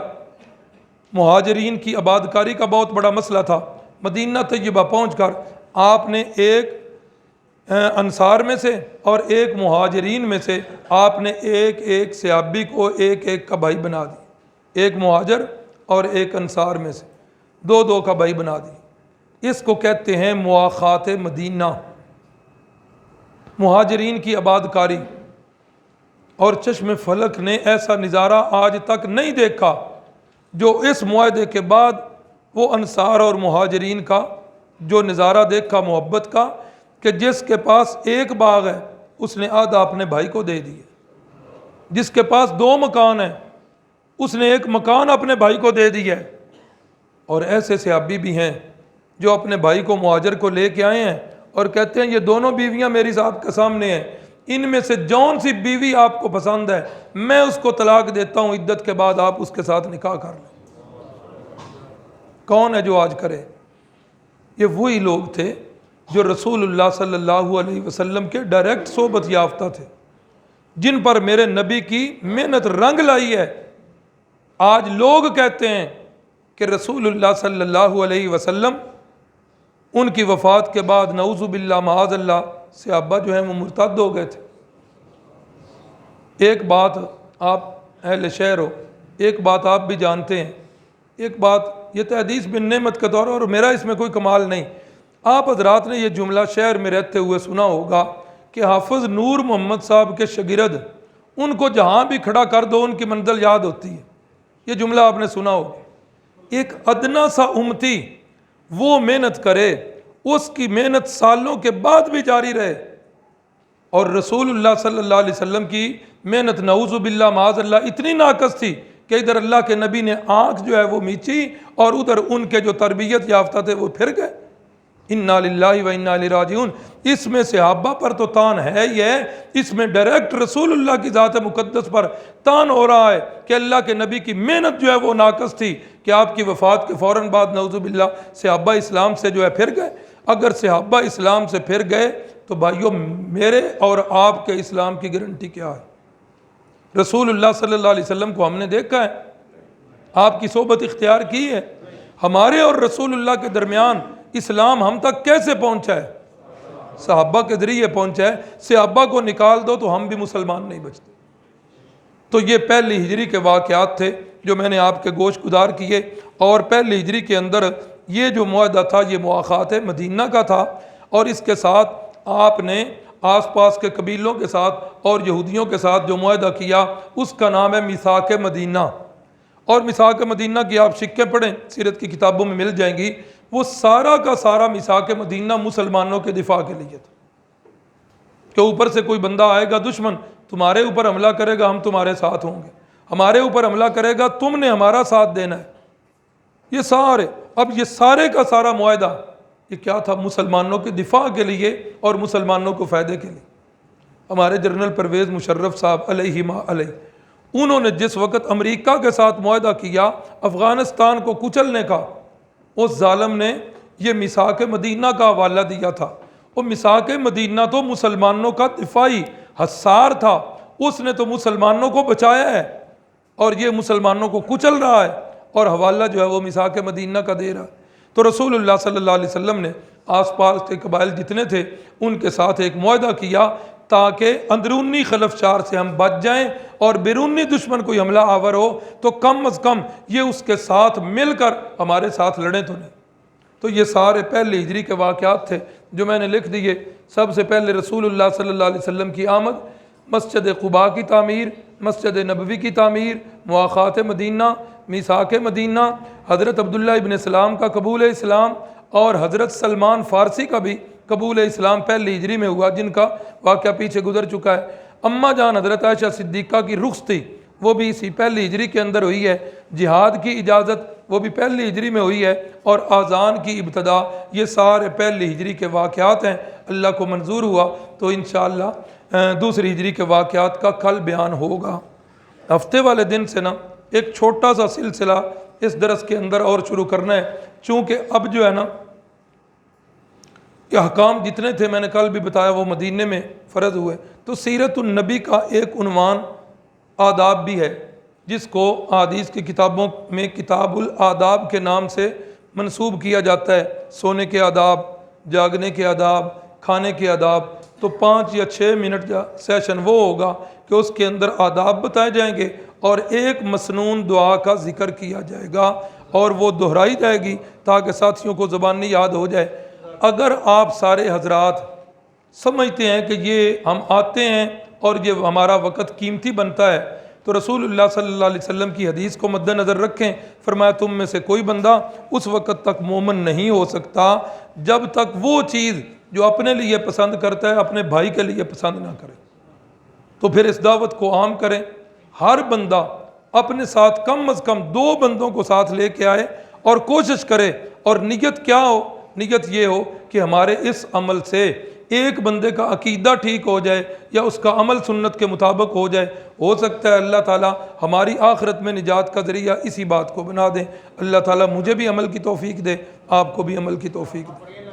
مہاجرین کی آباد کاری کا بہت بڑا مسئلہ تھا، مدینہ طیبہ پہنچ کر آپ نے ایک انصار میں سے اور ایک مہاجرین میں سے آپ نے ایک صحابی کو ایک کا بھائی بنا دی، ایک مہاجر اور ایک انصار میں سے 2 کا بھائی بنا دی۔ اس کو کہتے ہیں مواخات مدینہ، مہاجرین کی آباد کاری۔ اور چشم فلک نے ایسا نظارہ آج تک نہیں دیکھا جو اس معاہدے کے بعد وہ انصار اور مہاجرین کا جو نظارہ دیکھا محبت کا، کہ جس کے پاس 1 باغ ہے اس نے آدھا اپنے بھائی کو دے دیا، جس کے پاس 2 مکان ہیں اس نے 1 مکان اپنے بھائی کو دے دیا ہے۔ اور ایسے صحابی بھی ہیں جو اپنے بھائی کو مہاجر کو لے کے آئے ہیں اور کہتے ہیں یہ دونوں بیویاں میری صاحب کے سامنے ہیں، ان میں سے جون سی بیوی آپ کو پسند ہے میں اس کو طلاق دیتا ہوں، عدت کے بعد آپ اس کے ساتھ نکاح کر لیں۔ کون ہے جو آج کرے؟ یہ وہی لوگ تھے جو رسول اللہ صلی اللہ علیہ وسلم کے ڈائریکٹ صحبت یافتہ تھے، جن پر میرے نبی کی محنت رنگ لائی ہے۔ آج لوگ کہتے ہیں کہ رسول اللہ صلی اللہ علیہ وسلم ان کی وفات کے بعد نعوذ باللہ معاذ اللہ صحابہ جو ہیں وہ مرتد ہو گئے تھے۔ ایک بات آپ اہل شہر ہو، ایک بات آپ بھی جانتے ہیں، ایک بات یہ تحدیث بن نعمت کے طور اور میرا اس میں کوئی کمال نہیں، آپ حضرات نے یہ جملہ شہر میں رہتے ہوئے سنا ہوگا کہ حافظ نور محمد صاحب کے شاگرد ان کو جہاں بھی کھڑا کر دو ان کی منزل یاد ہوتی ہے، یہ جملہ آپ نے سنا ہوگا۔ ایک ادنا سا امتی وہ محنت کرے، اس کی محنت سالوں کے بعد بھی جاری رہے، اور رسول اللہ صلی اللہ علیہ وسلم کی محنت نعوذ باللہ معاذ اللہ اتنی ناقص تھی کہ ادھر اللہ کے نبی نے آنکھ جو ہے وہ میچی اور ادھر ان کے جو تربیت یافتہ تھے وہ پھر گئے۔ انا للہ و انا الیہ راجعون۔ اس میں صحابہ پر تو تان ہے ہی ہے، اس میں ڈائریکٹ رسول اللہ کی ذات مقدس پر تان ہو رہا ہے کہ اللہ کے نبی کی محنت جو ہے وہ ناقص تھی کہ آپ کی وفات کے فوراً بعد نعوذ باللہ صحابہ اسلام سے جو ہے پھر گئے۔ اگر صحابہ اسلام سے پھر گئے تو بھائیو میرے اور آپ کے اسلام کی گارنٹی کیا ہے؟ رسول اللہ صلی اللہ علیہ وسلم کو ہم نے دیکھا ہے، آپ کی صحبت اختیار کی ہے، ہمارے اور رسول اللہ کے درمیان اسلام ہم تک کیسے پہنچا ہے؟ صحابہ کے ذریعے پہنچا ہے۔ صحابہ کو نکال دو تو ہم بھی مسلمان نہیں بچتے۔ تو یہ پہلی ہجری کے واقعات تھے جو میں نے آپ کے گوش گزار کیے، اور پہلی ہجری کے اندر یہ جو معاہدہ تھا یہ مواخات مدینہ کا تھا، اور اس کے ساتھ آپ نے آس پاس کے قبیلوں کے ساتھ اور یہودیوں کے ساتھ جو معاہدہ کیا اس کا نام ہے میثاق مدینہ۔ اور میثاق مدینہ کی آپ سکے پڑھیں، سیرت کی کتابوں میں مل جائیں گی، وہ سارا کا سارا میثاق مدینہ مسلمانوں کے دفاع کے لیے تھا کہ اوپر سے کوئی بندہ آئے گا دشمن تمہارے اوپر حملہ کرے گا ہم تمہارے ساتھ ہوں گے، ہمارے اوپر حملہ کرے گا تم نے ہمارا ساتھ دینا ہے۔ یہ سارے اب یہ سارے کا سارا معاہدہ یہ کیا تھا؟ مسلمانوں کے دفاع کے لیے اور مسلمانوں کو فائدے کے لیے۔ ہمارے جنرل پرویز مشرف صاحب علیہ ما علیہ، انہوں نے جس وقت امریکہ کے ساتھ معاہدہ کیا افغانستان کو کچلنے کا، اس ظالم نے یہ میثاق مدینہ کا حوالہ دیا تھا۔ وہ میثاق مدینہ تو مسلمانوں کا دفاعی حصار تھا، اس نے تو مسلمانوں کو بچایا ہے اور یہ مسلمانوں کو کچل رہا ہے، اور حوالہ جو ہے وہ میثاق مدینہ کا دے رہا ہے۔ تو رسول اللہ صلی اللہ علیہ وسلم نے آس پاس کے قبائل جتنے تھے ان کے ساتھ ایک معاہدہ کیا تاکہ اندرونی خلفشار سے ہم بچ جائیں اور بیرونی دشمن کوئی حملہ آور ہو تو کم از کم یہ اس کے ساتھ مل کر ہمارے ساتھ لڑیں تو نہیں۔ تو یہ سارے پہلے ہجری کے واقعات تھے جو میں نے لکھ دیے۔ سب سے پہلے رسول اللہ صلی اللہ علیہ وسلم کی آمد، مسجد قباء کی تعمیر، مسجد نبوی کی تعمیر، مواخات مدینہ، میثاق مدینہ، حضرت عبداللہ ابن سلام کا قبول اسلام، اور حضرت سلمان فارسی کا بھی قبول اسلام پہلی ہجری میں ہوا، جن کا واقعہ پیچھے گزر چکا ہے۔ اماں جان حضرت عائشہ صدیقہ کی رخصتی وہ بھی اسی پہلی ہجری کے اندر ہوئی ہے۔ جہاد کی اجازت وہ بھی پہلی ہجری میں ہوئی ہے، اور آذان کی ابتدا، یہ سارے پہلی ہجری کے واقعات ہیں۔ اللہ کو منظور ہوا تو انشاءاللہ دوسری ہجری کے واقعات کا کل بیان ہوگا۔ ہفتے والے دن سے نا ایک چھوٹا سا سلسلہ اس درس کے اندر اور شروع کرنا ہے، چونکہ اب جو ہے نا یہ احکام جتنے تھے میں نے کل بھی بتایا وہ مدینے میں فرض ہوئے، تو سیرت النبی کا ایک عنوان آداب بھی ہے، جس کو احادیث کی کتابوں میں کتاب الآداب کے نام سے منسوب کیا جاتا ہے۔ سونے کے آداب، جاگنے کے آداب، کھانے کے آداب۔ تو 5 یا 6 منٹ کا سیشن وہ ہوگا کہ اس کے اندر آداب بتائے جائیں گے اور ایک مسنون دعا کا ذکر کیا جائے گا، اور وہ دہرائی جائے گی تاکہ ساتھیوں کو زبانی یاد ہو جائے۔ اگر آپ سارے حضرات سمجھتے ہیں کہ یہ ہم آتے ہیں اور یہ ہمارا وقت قیمتی بنتا ہے، تو رسول اللہ صلی اللہ علیہ وسلم کی حدیث کو مد نظر رکھیں۔ فرمایا تم میں سے کوئی بندہ اس وقت تک مومن نہیں ہو سکتا جب تک وہ چیز جو اپنے لیے پسند کرتا ہے اپنے بھائی کے لیے پسند نہ کرے۔ تو پھر اس دعوت کو عام کریں، ہر بندہ اپنے ساتھ کم از کم 2 بندوں کو ساتھ لے کے آئے اور کوشش کرے، اور نیت کیا ہو؟ نیت یہ ہو کہ ہمارے اس عمل سے ایک بندے کا عقیدہ ٹھیک ہو جائے یا اس کا عمل سنت کے مطابق ہو جائے۔ ہو سکتا ہے اللہ تعالیٰ ہماری آخرت میں نجات کا ذریعہ اسی بات کو بنا دیں۔ اللہ تعالیٰ مجھے بھی عمل کی توفیق دے، آپ کو بھی عمل کی توفیق دے۔